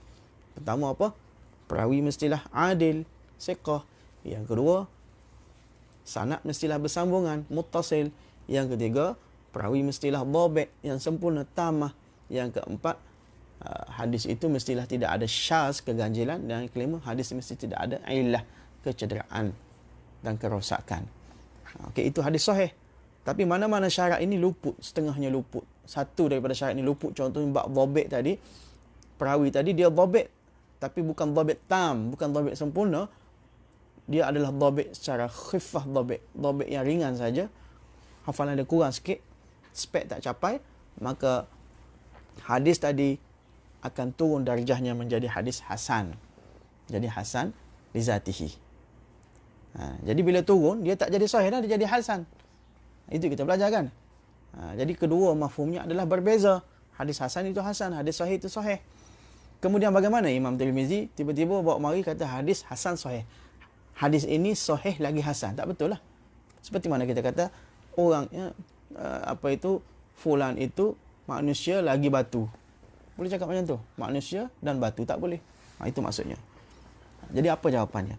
Pertama apa? Perawi mestilah adil, siqah. Yang kedua, sanad mestilah bersambungan, muttasil. Yang ketiga, perawi mestilah dhabit, yang sempurna, tamah. Yang keempat, hadis itu mestilah tidak ada syaz, keganjilan. Dan yang kelima, hadis mesti tidak ada illah, kecederaan dan kerosakan. Okey, itu hadis sahih. Tapi mana-mana syarat ini luput, setengahnya luput. Satu daripada syarat ini luput. Contohnya bab dhabit tadi, perawi tadi dia dhabit, tapi bukan dhabit tam, bukan dhabit sempurna. Dia adalah dhabit secara khifah, dhabit yang ringan saja. Hafalan dia kurang sikit, spek tak capai, maka hadis tadi akan turun darjahnya menjadi hadis hasan. Jadi hasan li zatihi. Jadi bila turun, dia tak jadi sahih dah, dia jadi hasan. Itu kita belajar kan. Jadi kedua mafhumnya adalah berbeza. Hadis hasan itu hasan, hadis sahih itu sahih. Kemudian bagaimana Imam Tirmizi tiba-tiba bawa mari kata hadis hasan sahih. Hadis ini sahih lagi hasan. Tak betul lah. Seperti mana kita kata orangnya fulan itu manusia lagi batu. Boleh cakap macam tu? Manusia dan batu tak boleh. Itu maksudnya. Jadi apa jawapannya?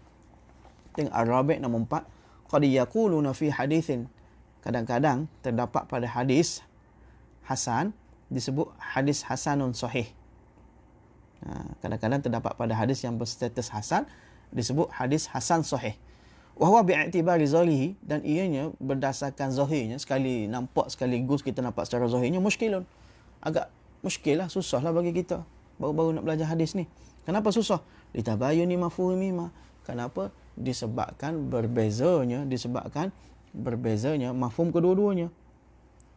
Tengok Ar-Rabi' nombor 4. Qad yaquluna fi hadithin. Kadang-kadang terdapat pada hadis hasan disebut hadis hasanun sahih. Kadang-kadang terdapat pada hadis yang berstatus hasan disebut hadis hasan sahih. Wa huwa bi'tibari zahirihi, dan ianya berdasarkan zahirnya, sekali nampak sekaligus kita nampak secara zahirnya muskilun. Agak muskil lah, susah lah bagi kita baru-baru nak belajar hadis ni. Kenapa susah? Litabayuni mafhumihima. Kenapa? Disebabkan berbezanya mafhum kedua-duanya.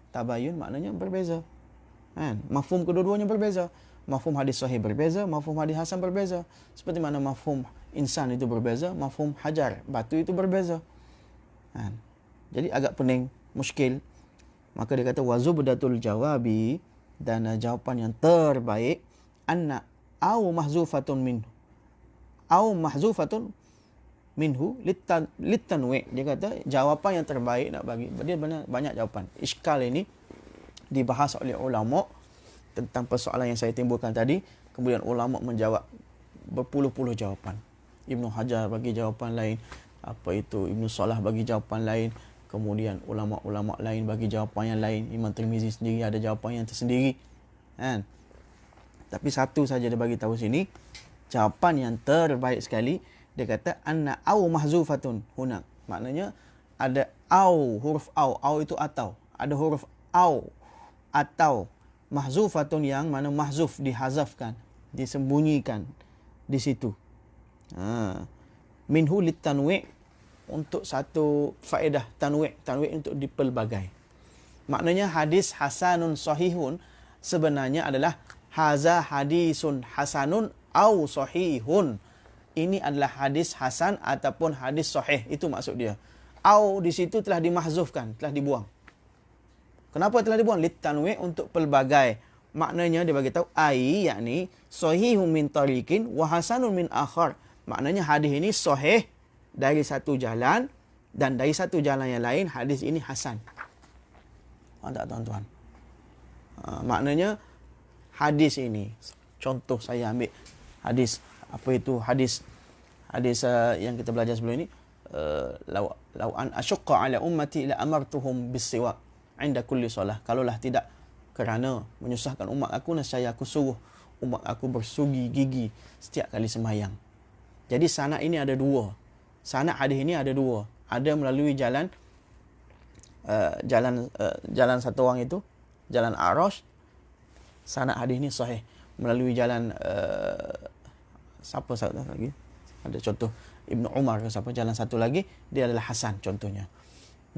Tabayun maknanya berbeza. Kan? Mafhum kedua-duanya berbeza. Mafhum hadis sahih berbeza, mafhum hadis hasan berbeza. Seperti mana mafhum insan itu berbeza, mafhum hajar, batu itu berbeza. Kan? Jadi agak pening, muskil. Maka dia kata wazubdatul jawabi, dan jawapan yang terbaik anna au mahzufatun minhu. Au mahzufatun minhu litanwi. Dia kata jawapan yang terbaik nak bagi. Dia banyak jawapan. Iskal ini dibahas oleh ulama tentang persoalan yang saya timbulkan tadi. Kemudian ulama menjawab berpuluh-puluh jawapan. Ibnu Hajar bagi jawapan lain. Ibnu Salah bagi jawapan lain. Kemudian ulama-ulama lain bagi jawapan yang lain. Imam Tirmizi sendiri ada jawapan yang tersendiri. Kan? Tapi satu saja dia bagi tahu sini. Jawapan yang terbaik sekali. Dia kata anna au mahzufatun huna. Maknanya ada au, huruf au. Au itu atau. Ada huruf au atau mahzufatun yang mana mahzuf dihazafkan, disembunyikan di situ. Minhu litanwi, untuk satu faedah tanwi. Tanwi untuk dipelbagai. Maknanya hadis hasanun sahihun sebenarnya adalah haza hadisun hasanun au sahihun. Ini adalah hadis hasan ataupun hadis sahih. Itu maksud dia. Au di situ telah dimahzufkan, telah dibuang. Kenapa telah dibuang? Litanwi, untuk pelbagai. Maknanya dia bagi tahu ai, yakni sahihun min tariqin wa hasanun min akhar. Maknanya hadis ini sahih dari satu jalan, dan dari satu jalan yang lain hadis ini hasan. Faham tak tuan-tuan? Maknanya hadis ini, contoh saya ambil hadis hadis yang kita belajar sebelum ini, lau an asyqa ala ummati la amartuhum bis-siwak inda kulli solah. Kalaulah tidak kerana menyusahkan umat aku, nescaya aku suruh umat aku bersugi gigi setiap kali sembahyang. Jadi sanad ini ada dua. Sanad hadis ini ada dua. Ada melalui jalan satu orang itu, jalan A'rash. Sanad hadis ini sahih. Melalui jalan siapa lagi? Ada contoh Ibnu Umar ke siapa, jalan satu lagi dia adalah hasan contohnya.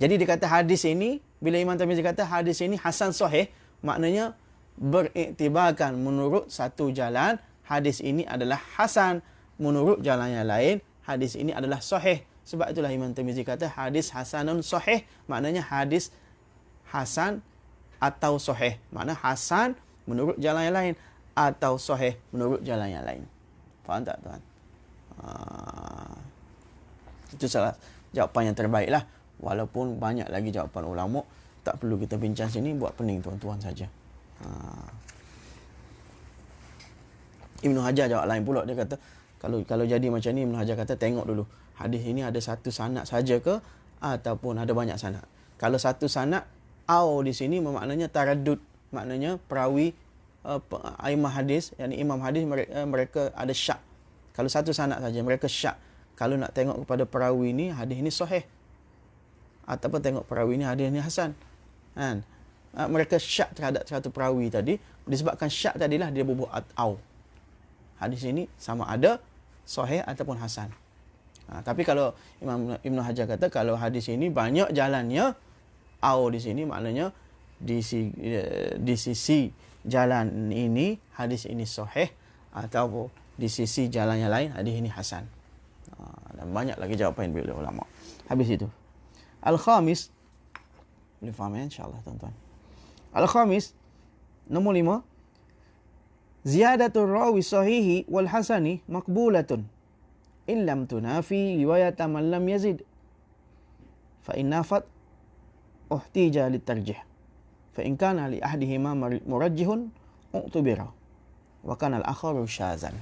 Jadi dikata hadis ini, bila Imam Tirmizi kata hadis ini hasan sahih, maknanya beriktibarkan menurut satu jalan hadis ini adalah hasan, menurut jalan yang lain hadis ini adalah sahih. Sebab itulah Imam Tirmizi kata hadis hasanun sahih, maknanya hadis hasan atau sahih. Makna hasan menurut jalan yang lain atau sahih menurut jalan yang lain. Faham tak tuan? Itu salah jawapan yang terbaik lah. Walaupun banyak lagi jawapan ulama, tak perlu kita bincang sini, buat pening tuan-tuan saja. Ibnu Hajar jawab lain pula. Dia kata kalau jadi macam ni, Ibnu Hajar kata tengok dulu hadis ini ada satu sanad saja ke ataupun ada banyak sanad. Kalau satu sanad, au di sini maknanya taraddud, maknanya perawi aimah hadis, yakni imam hadis mereka ada syak. Kalau satu sanad saja mereka syak. Kalau nak tengok kepada perawi ini, hadis ini sahih, ataupun tengok perawi ini hadis ini hasan. Kan? Mereka syak terhadap satu perawi tadi, disebabkan syak tadilah dia bubuh au. Hadis ini sama ada sahih ataupun hasan. Tapi kalau Imam Ibnu Hajar kata kalau hadis ini banyak jalannya, au di sini maknanya di sisi jalan ini hadis ini sahih, atau di sisi jalan yang lain hadis ini hasan. Dan banyak lagi jawapan yang diberi oleh ulama. Habis itu Al-Khamis, boleh faham ya insyaAllah tuan-tuan. Al-Khamis, nombor 5, ziyadatul rawi sahihi wal hasani maqbulatun illam tunafi riwayat man lam yazid fa in nafat uhtija litarjih fa in kana li ahdihima murajjihun u'tubira wa kana al-akharu syazan.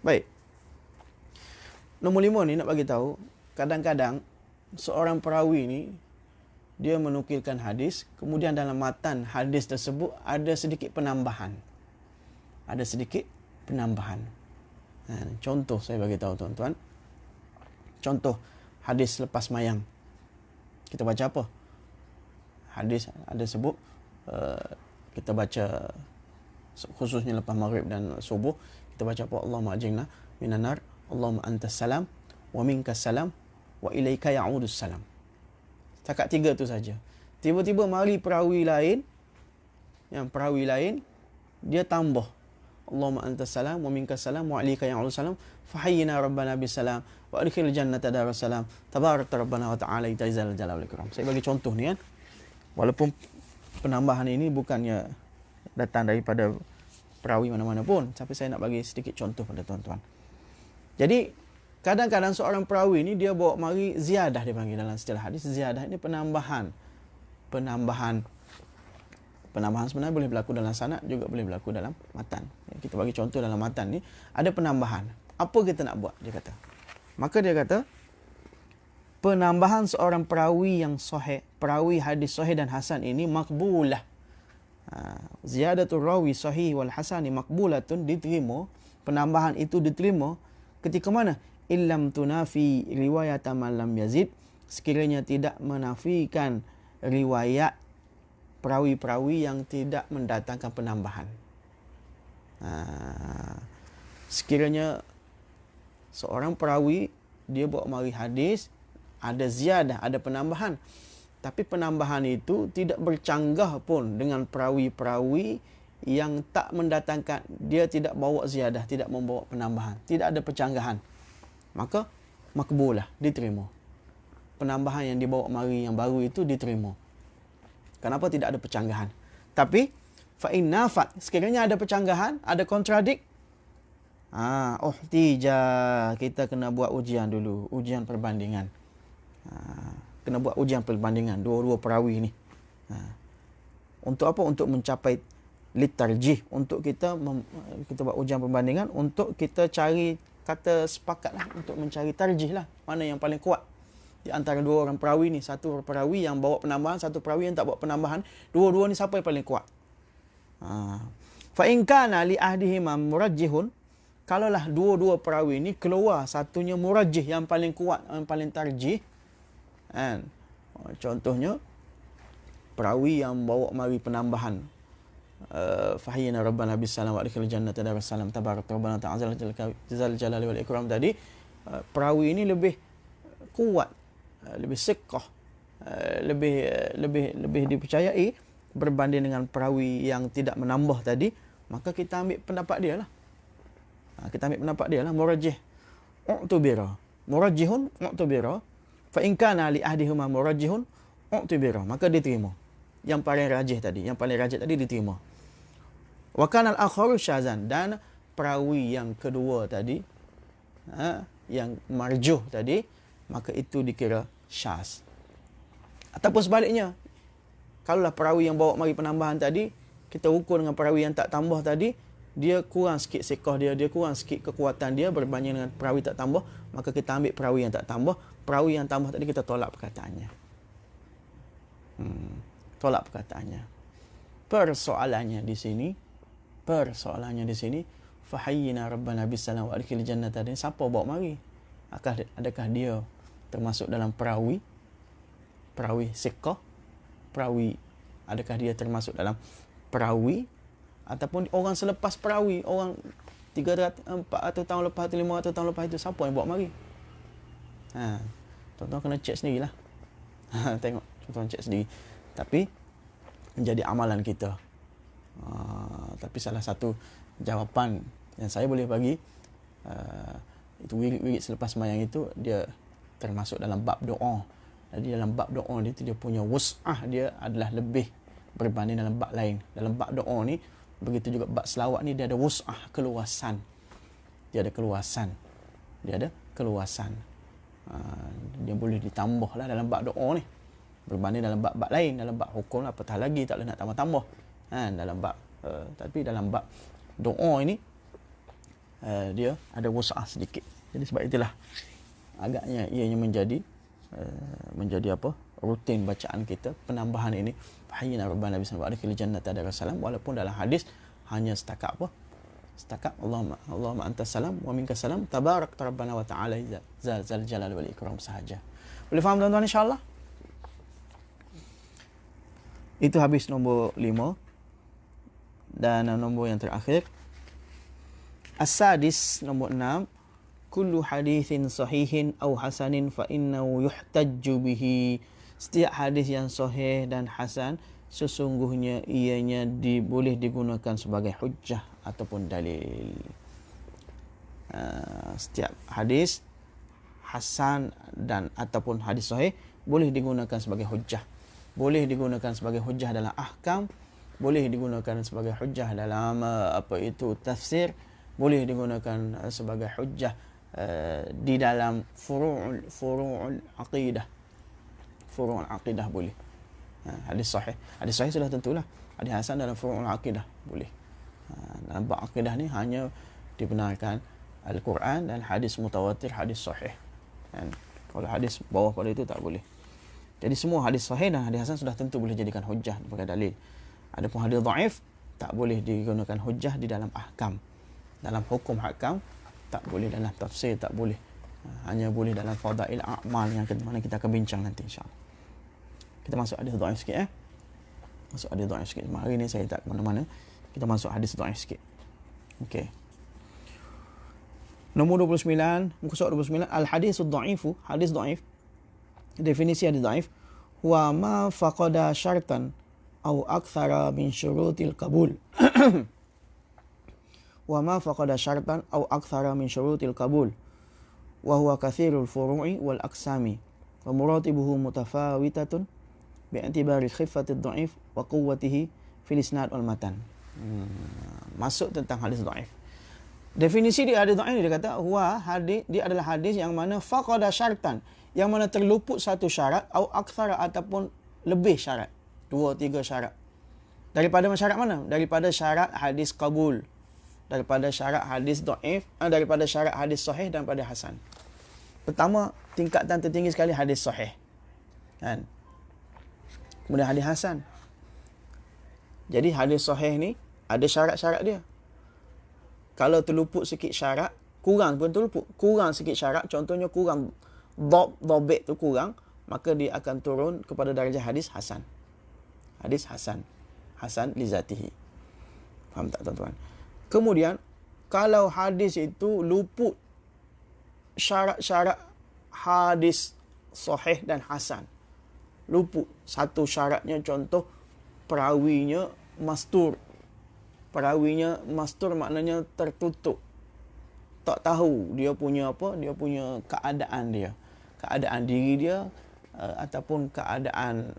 Baik, nombor 5 ni nak bagi tahu, kadang-kadang seorang perawi ni dia menukilkan hadis, kemudian dalam matan hadis tersebut ada sedikit penambahan. Contoh saya bagi tahu tuan-tuan. Contoh hadis lepas mayang. Kita baca apa? Hadis ada sebut kita baca khususnya lepas maghrib dan subuh, kita baca apa? Allahumma ajirna minan nar, Allahumma antas salam wa minkas salam wa ilaika ya'udus salam. Cakap 3 tu saja. Tiba-tiba mari perawi lain, dia tambah Allahumma antas salam wa minkas salam wa alayka ya salam fahayyina rabbana bisalam wa adkhil jannata darussalam tabarakta rabbana wa ta'ala itazal jalal wal ikram. Saya bagi contoh ni kan. Walaupun penambahan ini bukannya datang daripada perawi mana-mana pun, tapi saya nak bagi sedikit contoh pada tuan-tuan. Jadi kadang-kadang seorang perawi ni dia bawa mari ziyadah, dia panggil dalam istilah hadis. Ziyadah ini penambahan sebenarnya boleh berlaku dalam sanad, juga boleh berlaku dalam matan. Kita bagi contoh dalam matan ni ada penambahan. Apa kita nak buat? Dia kata. Maka dia kata penambahan seorang perawi yang sahih, perawi hadis sahih dan hasan ini makbulah. Ziyadatul rawi sahih wal hasani makbulatun, diterima. Penambahan itu diterima ketika mana? Illam tunafi riwayat man lam yazid, sekiranya tidak menafikan riwayat perawi-perawi yang tidak mendatangkan penambahan. Sekiranya seorang perawi dia bawa mari hadis, ada ziyadah, ada penambahan, tapi penambahan itu tidak bercanggah pun dengan perawi-perawi yang tak mendatangkan, dia tidak bawa ziyadah, tidak membawa penambahan, tidak ada percanggahan, maka makbulah, diterima. Penambahan yang dibawa mari yang baru itu diterima. Kenapa? Tidak ada percanggahan. Tapi fa in nafat, sekiranya ada percanggahan, ada kontradik, kita kena buat ujian dulu, ujian perbandingan. Kena buat ujian perbandingan dua-dua perawi ni. Untuk apa? Untuk mencapai litarjih, untuk kita buat ujian perbandingan, untuk kita cari kata sepakat lah, untuk mencari tarjih lah, mana yang paling kuat di antara dua orang perawi ni. Satu perawi yang bawa penambahan, satu perawi yang tak bawa penambahan. Dua-dua ni siapa yang paling kuat? Fa in kana li ahdihima murajjihun, kalaulah dua-dua perawi ni keluar satunya murajjih, yang paling kuat, yang paling tarjih. Contohnya perawi yang bawa mari penambahan, fahayyina rabbana bisalam wa adkhil jannata darussalam tabarakta rabbana ta'ala jalal wal ikram tadi, perawi ini lebih kuat, lebih siqah, lebih dipercayai berbanding dengan perawi yang tidak menambah tadi, maka kita ambil pendapat dia lah. Kita ambil pendapat dia lah, murajjih u'tubira, murajjihun u'tubira, fa in kana li ahdihima murajjihun u'tubira, maka diterima. Yang paling rajih tadi, diterima. Wa kana al-akharu syazan, dan perawi yang kedua tadi, yang marjuh tadi, maka itu dikira syaz. Ataupun sebaliknya, kalaulah perawi yang bawa mari penambahan tadi, kita ukur dengan perawi yang tak tambah tadi, dia kurang sikit sekoh dia kurang sikit kekuatan dia berbanding dengan perawi tak tambah, maka kita ambil perawi yang tak tambah. Perawi yang tambah tadi kita tolak perkataannya. Tolak perkataannya. Persoalannya di sini, fahayyina rabbana bisalam wa adkhil jannata, siapa bawa mari? Adakah dia termasuk dalam perawi siqah? Adakah dia termasuk dalam perawi ataupun orang selepas perawi, orang 300, 400 tahun lepas atau 500 tahun lepas itu, siapa yang bawa mari? Tuan-tuan kena cek sendirilah. Tengok, tuan-tuan cek sendiri. Tapi menjadi amalan kita. Tapi salah satu jawapan yang saya boleh bagi, itu wirid-wirid selepas sembahyang itu, dia termasuk dalam bab doa. Jadi dalam bab doa ni, dia punya wus'ah dia adalah lebih berbanding dalam bab lain. Dalam bab doa ni, begitu juga bab selawat ni, dia ada wus'ah, keluasan. Dia ada keluasan. Dia boleh ditambah lah dalam bab doa ni, berbanding dalam bab-bab lain. Dalam bab hukum lah, apatah lagi, tak boleh nak tambah-tambah. Tapi dalam bab doa ini, dia ada wus'ah sedikit. Jadi sebab itulah agaknya ianya menjadi apa, rutin bacaan kita, penambahan ini, fahayyina rabbana bisalam wa adkhil jannata darussalam, walaupun dalam hadis hanya setakat apa? Setakat Allahumma antas salam wa minkas salam tabarakta rabbana wa ta'ala zal jalal wal ikram sahaja. Boleh faham tuan-tuan insya-Allah? Itu habis nombor 5. Dan nombor yang terakhir, as-sadis, nombor 6, kullu hadithin sahihin aw hasanin fa innahu yuhtajju bihi. Setiap hadis yang sahih dan hasan sesungguhnya ianya boleh digunakan sebagai hujjah ataupun dalil. Setiap hadis hasan dan ataupun hadis sahih boleh digunakan sebagai hujjah. Boleh digunakan sebagai hujjah dalam ahkam, boleh digunakan sebagai hujjah dalam tafsir, boleh digunakan sebagai hujjah di dalam furu'ul aqidah. Furu'ul aqidah boleh. Hadis sahih sudah tentulah. Hadis hasan dalam furu'ul aqidah boleh. Dalam bab akidah ni hanya dibenarkan Al-Quran dan hadis mutawatir, hadis sahih. Dan kalau hadis bawah pada itu tak boleh. Jadi semua hadis sahih dan hadis hasan sudah tentu boleh jadikan hujjah sebagai dalil. Adapun hadis dhaif tak boleh digunakan hujjah di dalam ahkam. Dalam hukum ahkam tak boleh, dalam tafsir tak boleh. Hanya boleh dalam fadail a'mal yang mana kita akan bincang nanti insya-Allah. Kita masuk hadis dhaif sikit Masuk hadis dhaif sikit. Hari ni saya tak ke mana-mana. Kita masuk hadis dhaif sikit. Okey. Nombor 29, muka surat 29, al-hadisud dha'ifu, hadis dhaif. Definisi hadis dhaif, huwa ma faqada syartan aw akthara min syurutil qabul. Wa ma faqada syartan aw akthara min syurutil qabul. Wa huwa kathirul furu'i wal aqsami. Wa muratibuhu mutafawitatun bi'tibari khiffatid dhaif wa quwwatihi fil isnad wal matan. Masuk tentang hadis dhaif. Definisi di hadis dhaif dia kata dia adalah hadis yang mana faqada syartan, yang mana terluput satu syarat atau aktsara ataupun lebih syarat, 2-3 syarat. Daripada syarat mana? Daripada syarat hadis qabul, daripada syarat hadis dhaif, daripada syarat hadis sahih dan pada hasan. Pertama, tingkatan tertinggi sekali hadis sahih. Kan? Kemudian hadis hasan. Jadi hadis sahih ni ada syarat-syarat dia. Kalau terluput sikit syarat, kurang sikit syarat, contohnya kurang dhabit tu kurang, maka dia akan turun kepada darjah hadis hasan. Hadis hasan. Hasan li zatihi. Faham tak tuan-tuan? Kemudian kalau hadis itu luput syarat-syarat hadis sahih dan hasan, luput satu syaratnya, contoh perawinya mastur. Perawinya mastur maknanya tertutup. Tak tahu dia punya dia punya keadaan dia. Keadaan diri dia ataupun keadaan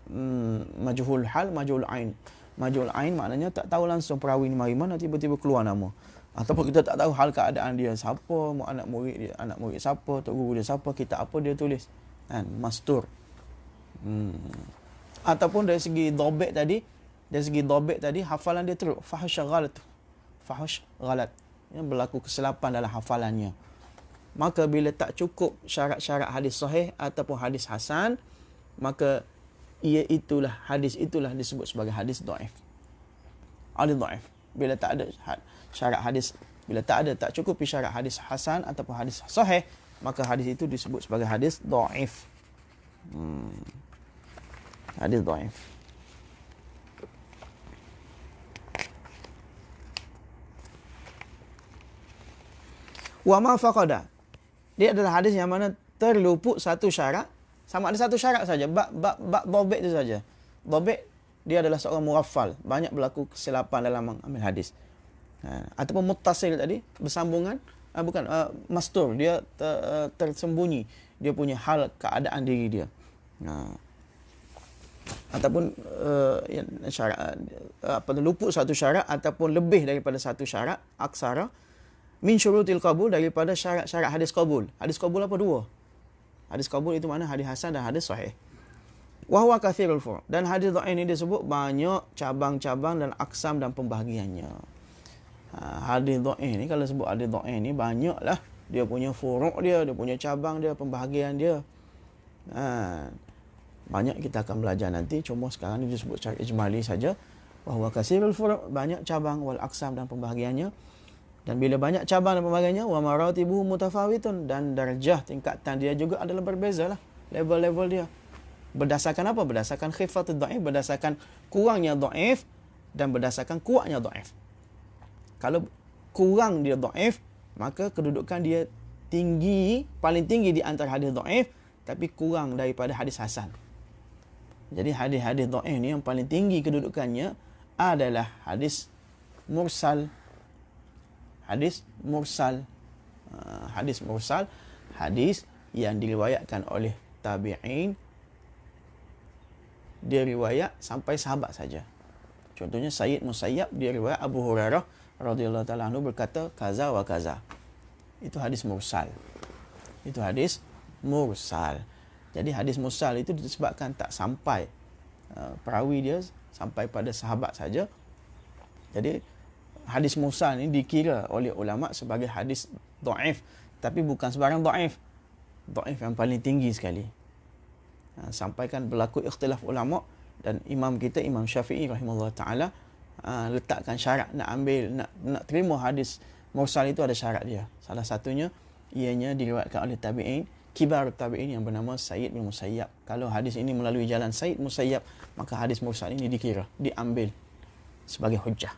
majhul hal, majhul ain. Majhul ain maknanya tak tahu langsung perawi ni mari mana tiba-tiba keluar nama. Ataupun kita tak tahu hal keadaan dia, siapa anak murid siapa, tok guru dia siapa, kitab apa dia tulis. Kan? Mastur. Ataupun dari segi dhabit tadi, hafalan dia teruk, fahush ghalat, yang berlaku kesilapan dalam hafalannya. Maka bila tak cukup syarat-syarat hadis sahih ataupun hadis hasan, maka hadis itulah disebut sebagai hadis dhaif. Hadis dhaif bila tak ada syarat hadis, bila tak cukup syarat hadis hasan ataupun hadis sahih, maka hadis itu disebut sebagai hadis dhaif. Hadis dhaif. Wa ma faqada, dia adalah hadis yang mana terluput satu syarat, sama ada satu syarat saja, bab dhabit itu saja. Dhabit dia adalah seorang muraffal, banyak berlaku kesilapan dalam mengambil hadis. Ataupun muttasil tadi, bersambungan, mastur, dia tersembunyi, dia punya hal keadaan diri dia. Ataupun syarat luput satu syarat ataupun lebih daripada satu syarat, aksara min syurutil qabul, daripada syarat-syarat hadis qabul. Hadis qabul apa? 2. Hadis qabul itu mana? Hadis hasan dan hadis sahih. Wa huwa katsirul furu', dan hadis dhaif ini disebut banyak cabang-cabang dan aksam dan pembahagiannya. Hadis dhaif ni, kalau sebut hadis dhaif ni banyaklah dia punya furu' dia punya cabang dia, pembahagian dia. Banyak kita akan belajar nanti, cuma sekarang ni disebut secara ijmali saja. Wa huwa katsirul furu', banyak cabang, wal aksam dan pembahagiannya. Dan bila banyak cabang dan pembahagiannya, wa maratibuhu mutafawitun, dan darjah tingkatan dia juga adalah berbeza lah, level-level dia. Berdasarkan apa? Berdasarkan khifatul dhaif, berdasarkan kurangnya dhaif dan berdasarkan kuatnya dhaif. Kalau kurang dia dhaif, maka kedudukan dia tinggi, paling tinggi di antara hadis dhaif, tapi kurang daripada hadis hasan. Jadi hadis-hadis dhaif ni yang paling tinggi kedudukannya adalah hadis mursal. Hadis mursal. Hadis mursal, hadis yang diriwayatkan oleh tabi'in, dia riwayat sampai sahabat saja. Contohnya Sayyid Musayyab, dia riwayat Abu Hurairah radhiyallahu taala anhu berkata kaza wa kaza. Itu hadis mursal. Itu hadis mursal. Jadi hadis mursal itu disebabkan tak sampai perawi dia sampai pada sahabat saja. Jadi hadis mursal ni dikira oleh ulama sebagai hadis dhaif, tapi bukan sebarang dhaif. Dhaif yang paling tinggi sekali. Sampaikan berlaku ikhtilaf ulama, dan imam kita Imam Syafi'i rahimahullah taala letakkan syarat nak ambil, nak terima hadis mursal itu ada syarat dia. Salah satunya ianya diriwayatkan oleh tabi'in, kibar tabi'in yang bernama Sayyid bin Musayyab. Kalau hadis ini melalui jalan Sayyid Musayyab, maka hadis mursal ini dikira, diambil sebagai hujjah.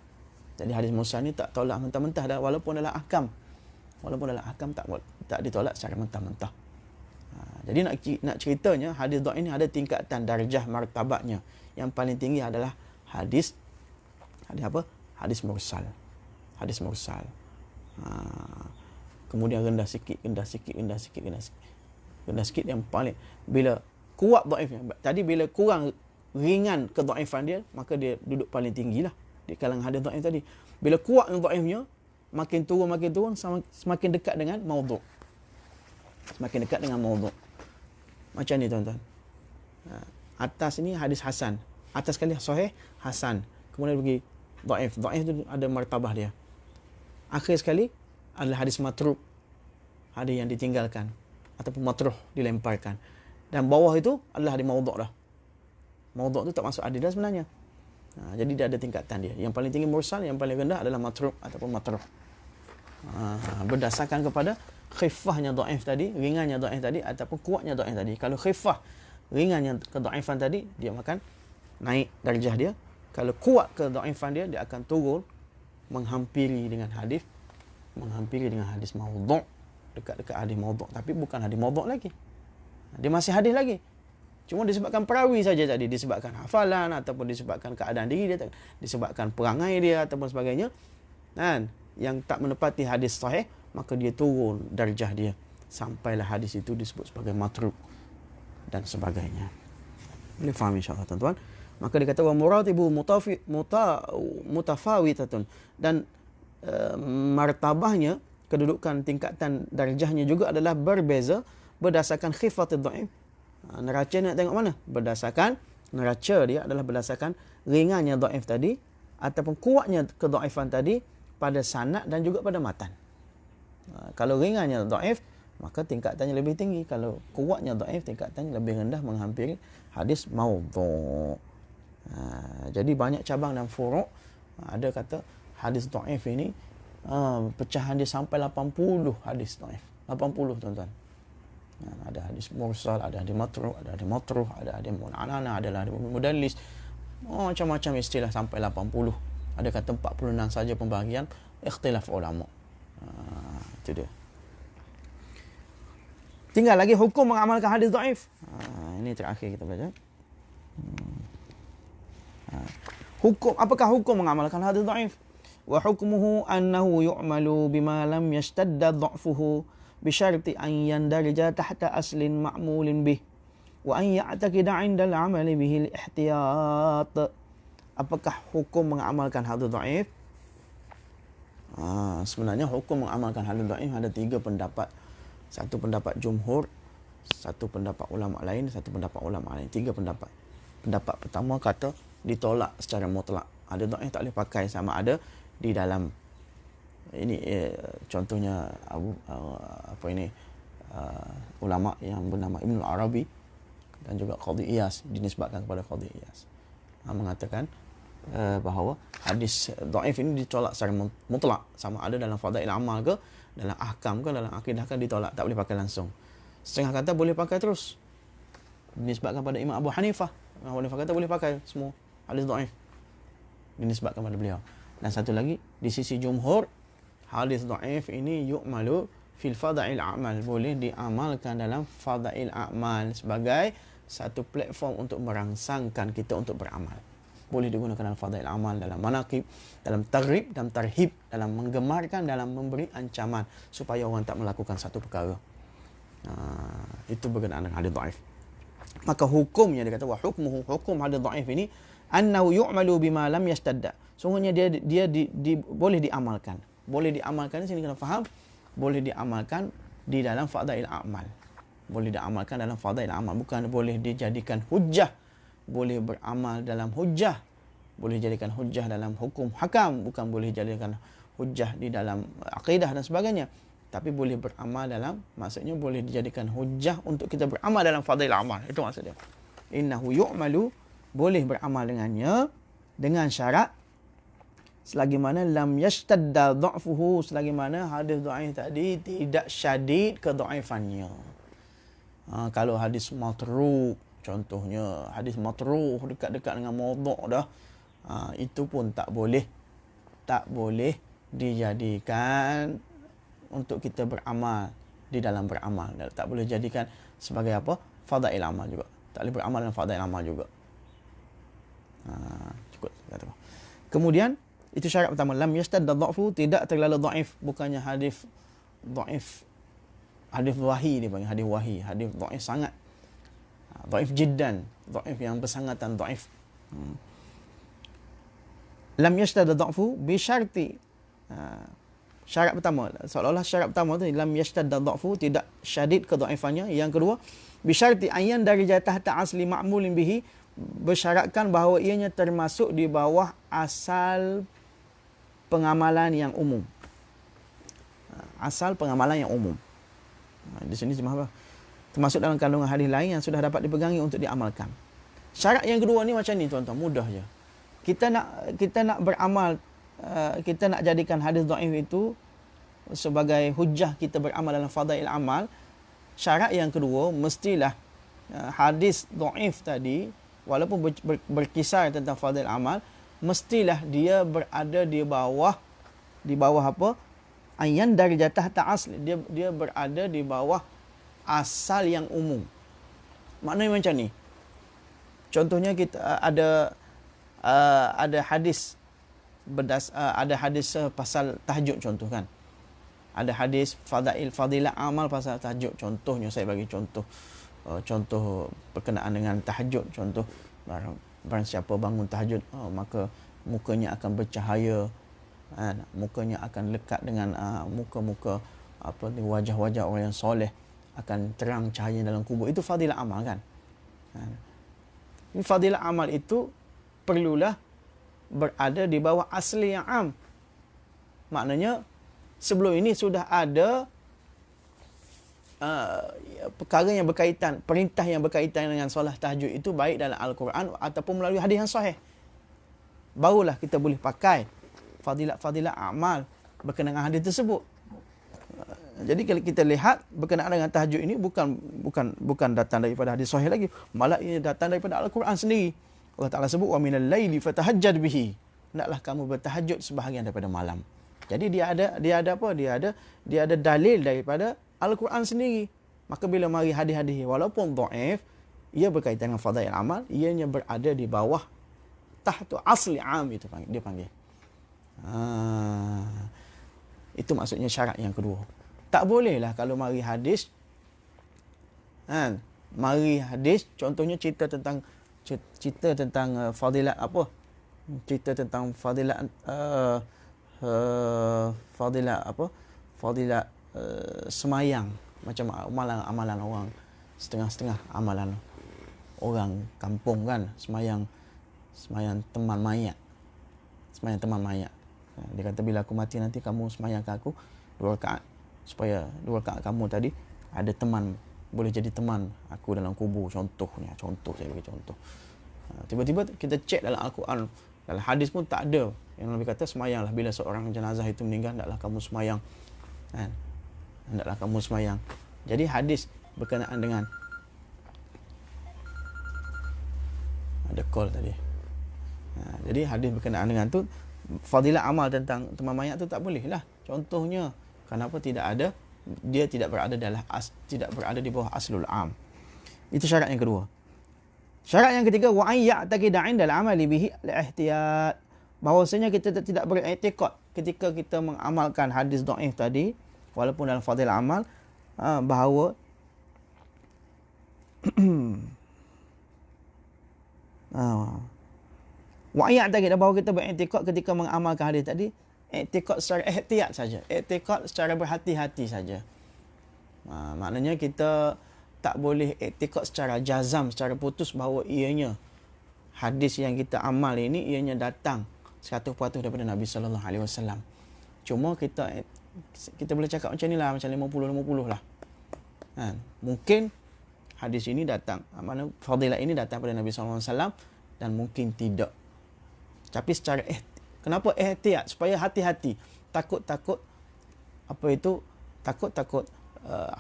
Jadi hadis mursal ni tak tolak mentah-mentah dah, walaupun dalam ahkam. Walaupun dalam ahkam tak ditolak secara mentah-mentah. Jadi nak ceritanya hadis dhaif ini ada tingkatan darjah martabatnya. Yang paling tinggi adalah hadis apa? Hadis mursal. Hadis mursal. Kemudian rendah sikit yang paling, bila kuat dhaifnya. Tadi bila kurang ringan kedhaifan dia, maka dia duduk paling tinggilah di kalangan hadis dhaif tadi. Bila kuat dhaifnya, makin turun semakin dekat dengan maudhu'. Semakin dekat dengan maudhu'. Macam ni tuan-tuan. Atas ni hadis hasan. Atas sekali sahih, hasan. Kemudian pergi dhaif. Dhaif tu ada martabah dia. Akhir sekali adalah hadis matruk. Hadis yang ditinggalkan ataupun matruh, dilemparkan. Dan bawah itu adalah hadis maudhu' dah. Maudhu' tu tak masuk hadis dah sebenarnya. Jadi dia ada tingkatan dia. Yang paling tinggi mursal, yang paling rendah adalah matruk ataupun matruh. Berdasarkan kepada khifahnya dhaif tadi, ringannya dhaif tadi ataupun kuatnya dhaif tadi. Kalau khifah, ringannya kedhaifan tadi, dia akan naik darjah dia. Kalau kuat kedhaifan dia, dia akan turun menghampiri dengan hadis maudhu', dekat-dekat hadis maudhu', tapi bukan hadis maudhu' lagi. Dia masih hadis lagi. Cuma disebabkan perawi saja tadi, disebabkan hafalan ataupun disebabkan keadaan diri dia, disebabkan perangai dia ataupun sebagainya. Dan yang tak menepati hadis sahih, maka dia turun darjah dia sampailah hadis itu disebut sebagai matruk dan sebagainya. Boleh faham insya-Allah tuan-tuan. Maka dia kata wa muratibu mutafawitatun, dan martabahnya, kedudukan tingkatan darjahnya juga adalah berbeza berdasarkan khifatul dhaif. Neraca nak tengok mana? Berdasarkan neraca dia adalah berdasarkan ringannya dhaif tadi ataupun kuatnya kedhaifan tadi pada sanad dan juga pada matan. Kalau ringannya dhaif, maka tingkatannya lebih tinggi. Kalau kuatnya dhaif, tingkatannya lebih rendah, menghampiri hadis maudhu'. Jadi banyak cabang dan furu'. Ada kata hadis dhaif ini pecahan dia sampai 80 hadis dhaif. 80 tuan-tuan. Ada hadis mursal, ada hadis matruh, ada hadis matruh, ada hadis mun'anana, ada hadis mudallis. Macam-macam istilah sampai 80. Ada kata 46 saja pembahagian, ikhtilaf ulama. Itu dia. Tinggal lagi hukum mengamalkan hadis dhaif. Ini terakhir kita baca. Hukum, apakah hukum mengamalkan hadis dhaif? Wa hukmuhu annahu yu'malu bima lam yashtadda dha'fuhu bisyarti an yandarija tahta aslin ma'mulin bih wa an ya'taqida 'inda al-'amali bihi al-ihtiyat. Apakah hukum mengamalkan hadis dhaif? Sebenarnya hukum mengamalkan hadis dhaif ada 3 pendapat. Satu pendapat jumhur, satu pendapat ulama lain, satu pendapat ulama lain. 3 pendapat. Pendapat pertama kata ditolak secara mutlak. Hadis dhaif tak boleh pakai sama ada di dalam ini contohnya ulama yang bernama Ibn Arabi dan juga Qadhi Iyas, dinisbatkan kepada Qadhi Iyas, mengatakan bahawa hadis dhaif ini ditolak secara mutlak, sama ada dalam fadail amal ke, dalam ahkam ke, dalam akidah ke, ditolak, tak boleh pakai langsung. Setengah kata boleh pakai terus, dinisbatkan pada Imam Abu Hanifah. Imam Abu Hanifah kata boleh pakai semua hadis dhaif, dinisbatkan pada beliau. Dan satu lagi, di sisi jumhur, hadis dhaif ini yu'malu fil fadail a'mal, boleh diamalkan dalam fadail a'mal sebagai satu platform untuk merangsangkan kita untuk beramal. Boleh digunakan dalam fadail amal, dalam manaqib, dalam targhib, dalam tarhib, dalam menggemarkan, dalam memberi ancaman supaya orang tak melakukan satu perkara. Itu berkenaan dengan hadis dhaif. Maka hukumnya dia kata wa hukmuhu, hukum hadis dhaif ini annahu yu'malu bima lam yastadda. Sungguhnya dia boleh diamalkan. Boleh diamalkan di sini kena faham, boleh diamalkan di dalam fadail amal. Boleh diamalkan dalam fadail amal, bukan boleh dijadikan hujjah. Boleh beramal dalam hujjah, boleh jadikan hujjah dalam hukum hakam, bukan boleh jadikan hujjah di dalam akidah dan sebagainya. Tapi boleh beramal dalam, maksudnya boleh dijadikan hujjah untuk kita beramal dalam fadail amal. Itu maksudnya. Innahu yu'malu, boleh beramal dengannya dengan syarat selagi mana lam yashtadda dha'fuhu, selagi mana hadis dhaif tadi tidak syadid kedhaifannya. Kalau hadis matruk, contohnya hadis matruh dekat-dekat dengan maudhu' dah, itu pun tak boleh dijadikan untuk kita beramal di dalam beramal. Tak boleh jadikan sebagai apa? Fadail amal juga. Tak boleh beramal dalam fadail amal juga. Cukup kata. Kemudian itu syarat pertama, lam yastadda dha'fu, tidak terlalu dhaif, bukannya hadis dhaif, hadis wahi dia panggil, hadis wahi, hadis dhaif sangat. Dhaif jiddan, dhaif yang bersangatan dhaif. Lam yashtad dha'fu bi syarti. Syarat pertama, seolah-olah syarat pertama tu lam yashtad dha'fu, tidak syadid kedhaifannya. Yang kedua, bi syarti ayyan darajatah ta'asli ma'mulin bihi, bersyaratkan bahawa ianya termasuk di bawah asal pengamalan yang umum. Asal pengamalan yang umum. Di sini cuma apa? Termasuk dalam kandungan hadis lain yang sudah dapat dipegangi untuk diamalkan. Syarat yang kedua ni macam ni tuan-tuan, mudah je. Kita nak beramal, kita nak jadikan hadis dhaif itu sebagai hujjah kita beramal dalam fadail amal. Syarat yang kedua, mestilah hadis dhaif tadi walaupun berkisar tentang fadail amal, mestilah dia berada di bawah apa? Ayyan darajatah ta'asli, dia berada di bawah asal yang umum. Maknanya macam ni. Contohnya kita ada hadis ada hadis pasal tahajud, contoh kan. Ada hadis fadilah amal pasal tahajud. Contohnya saya bagi contoh berkenaan dengan tahajud. Contoh, barang siapa bangun tahajud, maka mukanya akan bercahaya, mukanya akan lekat dengan muka-muka wajah-wajah orang yang soleh, akan terang cahaya dalam kubur. Itu fadilah amal kan. Fadilah amal itu perlulah berada di bawah asli yang am. Maknanya sebelum ini sudah ada perkara yang berkaitan, perintah yang berkaitan dengan solat tahajud itu baik dalam Al-Quran ataupun melalui hadis yang sahih. Barulah kita boleh pakai fadilah amal berkenaan dengan hadis tersebut. Jadi kalau kita lihat berkenaan dengan tahajud ini bukan datang daripada hadis sahih lagi, malah ia datang daripada Al-Quran sendiri. Allah Taala sebut wa minal laili fatahajjad bihi. Hendaklah kamu bertahajud sebahagian daripada malam. Jadi dia ada apa? Dia ada dalil daripada Al-Quran sendiri. Maka bila mari hadis-hadis walaupun dhaif, ia berkaitan dengan fadail amal, ianya berada di bawah tahtu asli am, itu dia panggil. Itu maksudnya syarat yang kedua. Tak bolehlah kalau mari hadis, contohnya cerita tentang fadilat apa? Cerita tentang fadilat Fadilat semayang, macam amalan orang setengah-setengah amalan orang kampung kan, semayang teman mayat. Dia kata bila aku mati nanti kamu semayangkan aku 2 rakaat, supaya 2 rakaat kamu tadi ada teman, boleh jadi teman aku dalam kubur. Contoh saya bagi contoh. Tiba-tiba kita cek dalam Al-Quran, dalam hadis pun tak ada yang Nabi kata semayanglah bila seorang jenazah itu meninggal, hendaklah kamu semayang. Hendaklah kamu semayang. Jadi hadis berkenaan dengan ada call tadi. Jadi hadis berkenaan dengan tu, fadilah amal tentang teman mayat tu tak boleh lah. Contohnya, kenapa dia tidak berada di bawah aslul am. Itu syarat yang kedua. Syarat yang ketiga, wa ya'taqida 'inda al-'amali bihi al-ihtiyat. Bahawasanya kita tidak beriktikad ketika kita mengamalkan hadis dhaif tadi, walaupun dalam fadilah amal, bahawa wa ya'taqida, bahawa kita beriktikad ketika mengamalkan hadis tadi, iktikad secara ihtiyat saja, iktikad secara berhati-hati saja. Maknanya kita tak boleh iktikad secara jazam, secara putus bahawa ianya hadis yang kita amal ini ianya datang 100% daripada Nabi sallallahu alaihi wasallam. Cuma kita boleh cakap macam nilah, macam 50-50 lah. Mungkin hadis ini datang, mana fadilah ini datang daripada Nabi sallallahu alaihi wasallam, dan mungkin tidak. Tapi secara kenapa ihtiyat? Supaya hati-hati. Takut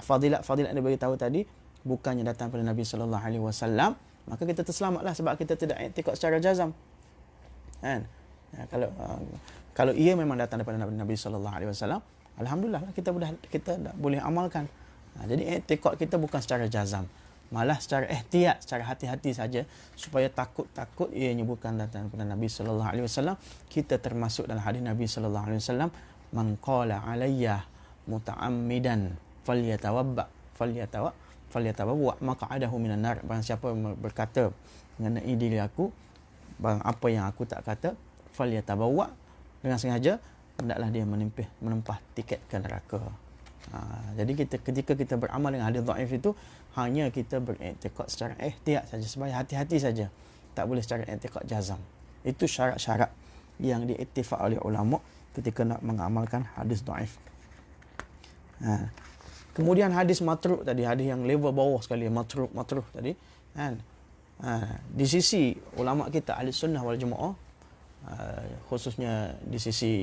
fadilat yang dia beritahu tadi bukannya datang daripada Nabi sallallahu alaihi wasallam, maka kita terselamatlah sebab kita tidak iktikad secara jazam. Kalau ia memang datang daripada Nabi sallallahu alaihi wasallam, alhamdulillah kita boleh amalkan. Jadi iktikad kita bukan secara jazam, malah secara ihtiyat, secara hati-hati saja, supaya takut ianya bukan datang daripada Nabi sallallahu alaihi wasallam. Kita termasuk dalam hadis Nabi sallallahu alaihi wasallam, man qala alayya muta'ammidan falyatawabba maq'adahu minan nar. Barang siapa berkata mengenai diri aku barang apa yang aku tak kata, falyatabawwa, dengan sengaja hendaklah dia menempah tiket ke neraka. Jadi ketika kita beramal dengan hadis dhaif itu, hanya kita beriktikad secara ihtiyat saja, supaya hati-hati saja, tak boleh secara iktikad jazam. Itu syarat-syarat yang diiktifak oleh ulama ketika nak mengamalkan hadis dhaif. Kemudian hadis matruk tadi, hadis yang level bawah sekali, matruk tadi, di sisi ulama kita ahli sunnah wal jamaah, khususnya di sisi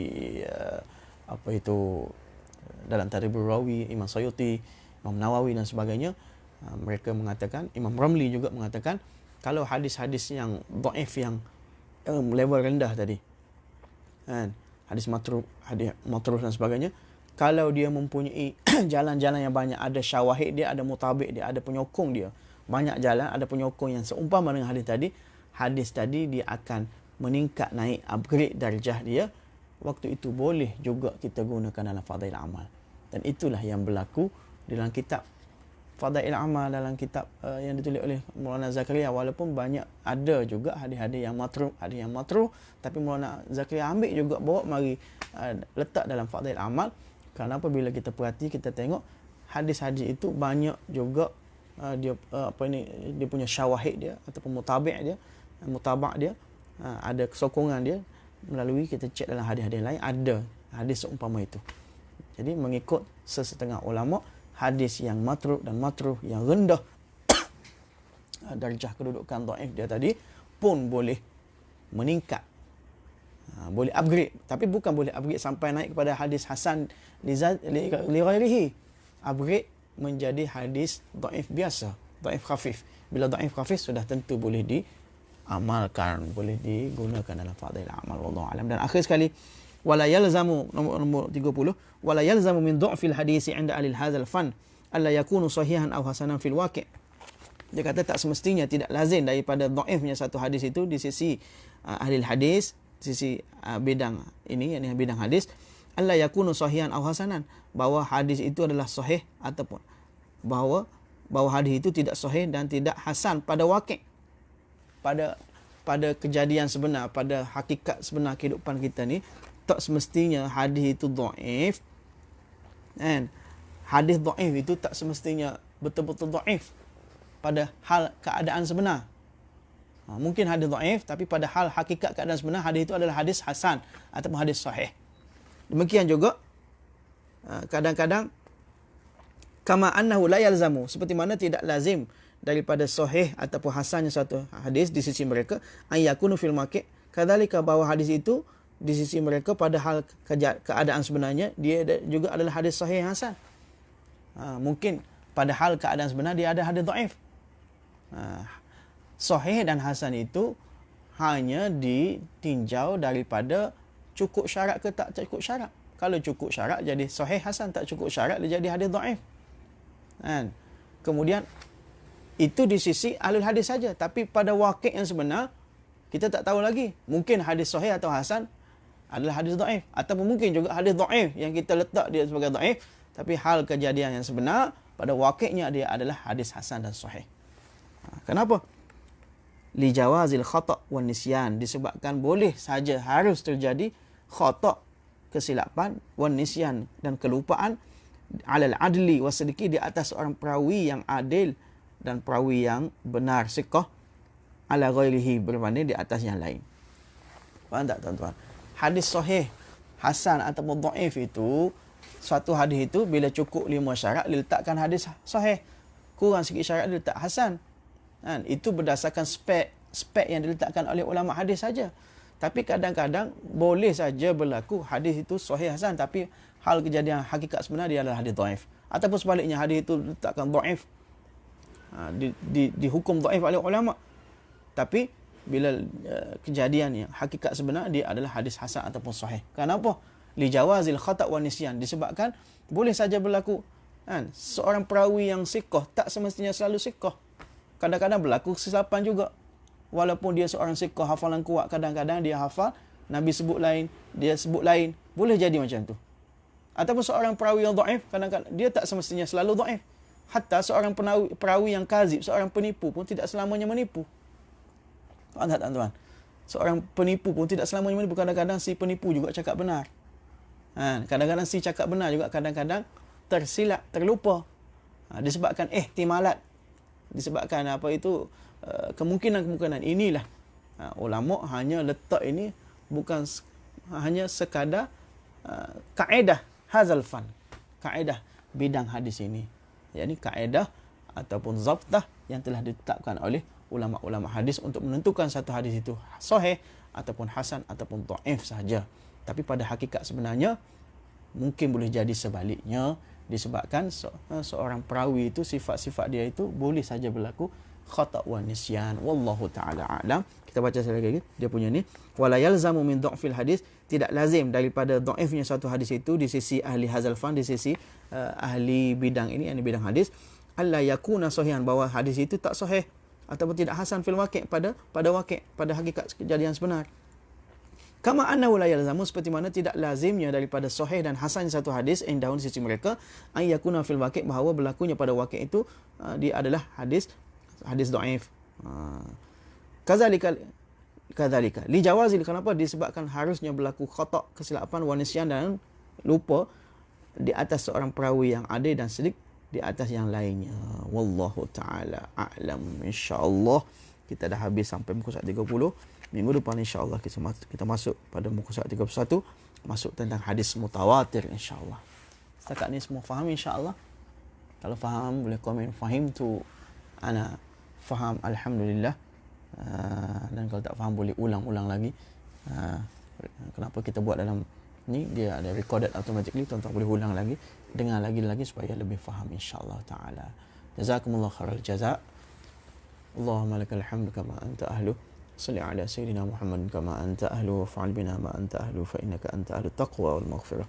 dalam Tadribur Rawi, Imam Sayuti, Imam Nawawi dan sebagainya, mereka mengatakan, Imam Ramli juga mengatakan, kalau hadis-hadis yang dhaif, yang level rendah tadi, hadis matruk dan sebagainya, kalau dia mempunyai jalan-jalan yang banyak, ada syawahid dia, ada mutabik dia, ada penyokong dia, banyak jalan, ada penyokong yang seumpama dengan hadis tadi dia akan meningkat, naik, upgrade darjah dia. Waktu itu boleh juga kita gunakan dalam fadail amal. Dan itulah yang berlaku dalam kitab Fadail Amal, dalam kitab yang ditulis oleh Maulana Zakaria. Walaupun banyak ada juga hadis-hadis yang matruh, tapi Maulana Zakaria ambil juga, bawa mari letak dalam Fadail Amal. Kerana apabila kita perhati, kita tengok hadis-hadis itu banyak juga dia punya syawahid dia ataupun mutabak dia, ada kesokongan dia, melalui kita cek dalam hadis-hadis lain ada hadis seumpama itu. Jadi mengikut sesetengah ulama, hadis yang matruh yang rendah darjah kedudukan dhaif dia tadi pun boleh meningkat, boleh upgrade. Tapi bukan boleh upgrade sampai naik kepada hadis hasan li ghairihi, upgrade menjadi hadis dhaif biasa, dhaif khafif. Bila dhaif khafif sudah tentu boleh diamalkan, boleh digunakan dalam fadail amal, wallahu alam. Dan akhir sekali, wala yalzamu, nombor 30, wala yalzamu min dha'fil hadisi 'inda ahli hadzal fan alla yakunu sahihan aw hasanan fil waqi'. Dia kata tak semestinya, tidak lazim daripada dhaifnya satu hadis itu di sisi ahli hadis, sisi bidang ini, yakni bidang hadis, alla yakunu sahihan aw hasanan, bahawa hadis itu adalah sahih ataupun bahawa hadis itu tidak sahih dan tidak hasan pada waqi', pada kejadian sebenar, pada hakikat sebenar kehidupan kita ni. Tak semestinya hadis itu dhaif, kan? Hadis dhaif itu tak semestinya betul-betul dhaif pada hal keadaan sebenar. Mungkin hadis dhaif, tapi pada hal hakikat keadaan sebenar, hadis itu adalah hadis hasan ataupun hadis sahih. Demikian juga kadang-kadang kama annahu la yalzamu, seperti mana tidak lazim daripada sahih ataupun hasannya satu hadis di sisi mereka, ayyakunu fil maqi', kadzalika bahawa hadis itu di sisi mereka pada hal keadaan sebenarnya dia juga adalah hadis sahih hasan. Mungkin pada hal keadaan sebenar dia ada hadis dhaif. Sahih dan hasan itu hanya ditinjau daripada cukup syarat ke tak cukup syarat. Kalau cukup syarat jadi sahih hasan, tak cukup syarat dia jadi hadis dhaif. Kemudian Itu di sisi ahlul hadis saja. Tapi pada wakil yang sebenar, kita tak tahu lagi. Mungkin hadis sahih atau hasan adalah hadis dhaif. Ataupun mungkin juga hadis dhaif yang kita letak dia sebagai dhaif. Tapi hal kejadian yang sebenar, pada wakilnya dia adalah hadis hasan dan sahih. Kenapa? Li jawazil khata' wan nisyan. Disebabkan boleh saja harus terjadi khata', kesilapan, wan nisyan, dan kelupaan, alal adli wasidqi, di atas seorang perawi yang adil dan perawi yang benar, siqah, ala ghairihi, berbanding di atas yang lain. Faham tak tuan-tuan? Hadis sahih, hasan ataupun dhaif itu, suatu hadis itu bila cukup 5 syarat diletakkan hadis sahih, kurang sikit syarat diletak hasan. Itu berdasarkan spek yang diletakkan oleh ulama hadis saja. Tapi kadang-kadang boleh saja berlaku hadis itu sahih hasan, tapi hal kejadian hakikat sebenar dia adalah hadis dhaif. Ataupun sebaliknya, hadis itu diletakkan dhaif, dihukum dhaif oleh ulama, tapi bila kejadian yang hakikat sebenar dia adalah hadis hasan ataupun sahih. Kenapa? Li jawazil khata' wa nisyan. Disebabkan boleh saja berlaku seorang perawi yang siqah tak semestinya selalu siqah. Kadang-kadang berlaku kesilapan juga. Walaupun dia seorang siqah, hafalan kuat, kadang-kadang dia hafal, Nabi sebut lain, dia sebut lain. Boleh jadi macam tu. Ataupun seorang perawi yang dhaif, kadang-kadang dia tak semestinya selalu dhaif. Hatta seorang perawi yang kazib, seorang penipu pun tidak selamanya menipu. Faham tak tuan-tuan? Seorang penipu pun tidak selamanya menipu. Kadang-kadang si penipu juga cakap benar. Kadang-kadang si cakap benar juga, kadang-kadang tersilap, terlupa. Disebabkan ihtimalat. Disebabkan kemungkinan-kemungkinan inilah ulama hanya letak ini bukan hanya sekadar kaedah hazal fan, kaedah bidang hadis ini, yakni kaedah ataupun zabtah yang telah ditetapkan oleh ulama-ulama hadis untuk menentukan satu hadis itu sahih ataupun hasan ataupun dhaif saja. Tapi pada hakikat sebenarnya mungkin boleh jadi sebaliknya, disebabkan seorang perawi itu sifat-sifat dia itu boleh saja berlaku khata' wa nisyan. Wallahu ta'ala a'lam. Kita baca sekali lagi dia punya ni, wala yalzamu min dha'fil hadis, tidak lazim daripada dhaifnya satu hadis itu di sisi ahli hazal fan, di sisi ahli bidang ini, yakni bidang hadis, alla yakuna sahihan, bahawa hadis itu tak sahih ataupun tidak hasan fil waqi', pada waqi', pada hakikat kejadian sebenar. Kama annahu la yalzamu, seperti mana tidak lazimnya daripada sahih dan hasan satu hadis indahun sisi mereka, ay yakuna fil waqi', bahawa berlakunya pada waqi' itu dia adalah hadis dhaif. Kadzalika li jawazil, kenapa? Disebabkan harusnya berlaku khata', kesilapan, wa nisyan, dan lupa di atas seorang perawi yang adil dan sidq di atas yang lainnya. Wallahu ta'ala a'lam. InsyaAllah kita dah habis sampai muka surat 30. Minggu depan insyaAllah kita masuk pada muka surat 31, masuk tentang hadis mutawatir insyaAllah. Setakat ni semua faham insyaAllah? Kalau faham boleh komen fahim tu ana faham, alhamdulillah. Dan kalau tak faham boleh ulang-ulang lagi. Kenapa kita buat dalam ni, dia ada recorded automatically, tuan-tuan boleh ulang lagi, dengar lagi supaya lebih faham insyaAllah ta'ala. Jazakumullah khairal jazak. Allahumma lakal hamdu kama anta ahlu. Salli ala Sayyidina Muhammad kama anta ahlu, wa fa'al bina ma anta ahlu, fa innaka anta ahlu taqwa wal maghfirah.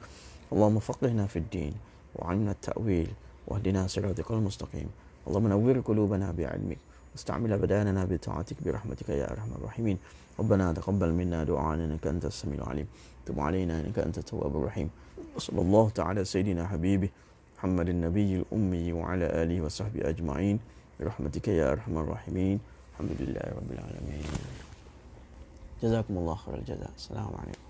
Allahumma faqihna fid din, wa 'allimna at-ta'wil, wa hdina siratal mustaqim. Allahumma nawwir qulubana bi'ilmik, واستعمل بداننا بطاعتك برحمتك يا ارحم الراحمين. ربنا تقبل منا دعاءنا انك انت السميع العليم، تب علينا انك انت التواب الرحيم. وصلى الله تعالى سيدنا حبيبه محمد النبي الامي وعلى اله وصحبه اجمعين برحمتك يا ارحم الراحمين. الحمد لله رب العالمين. جزاكم الله خير الجزاء. السلام عليكم.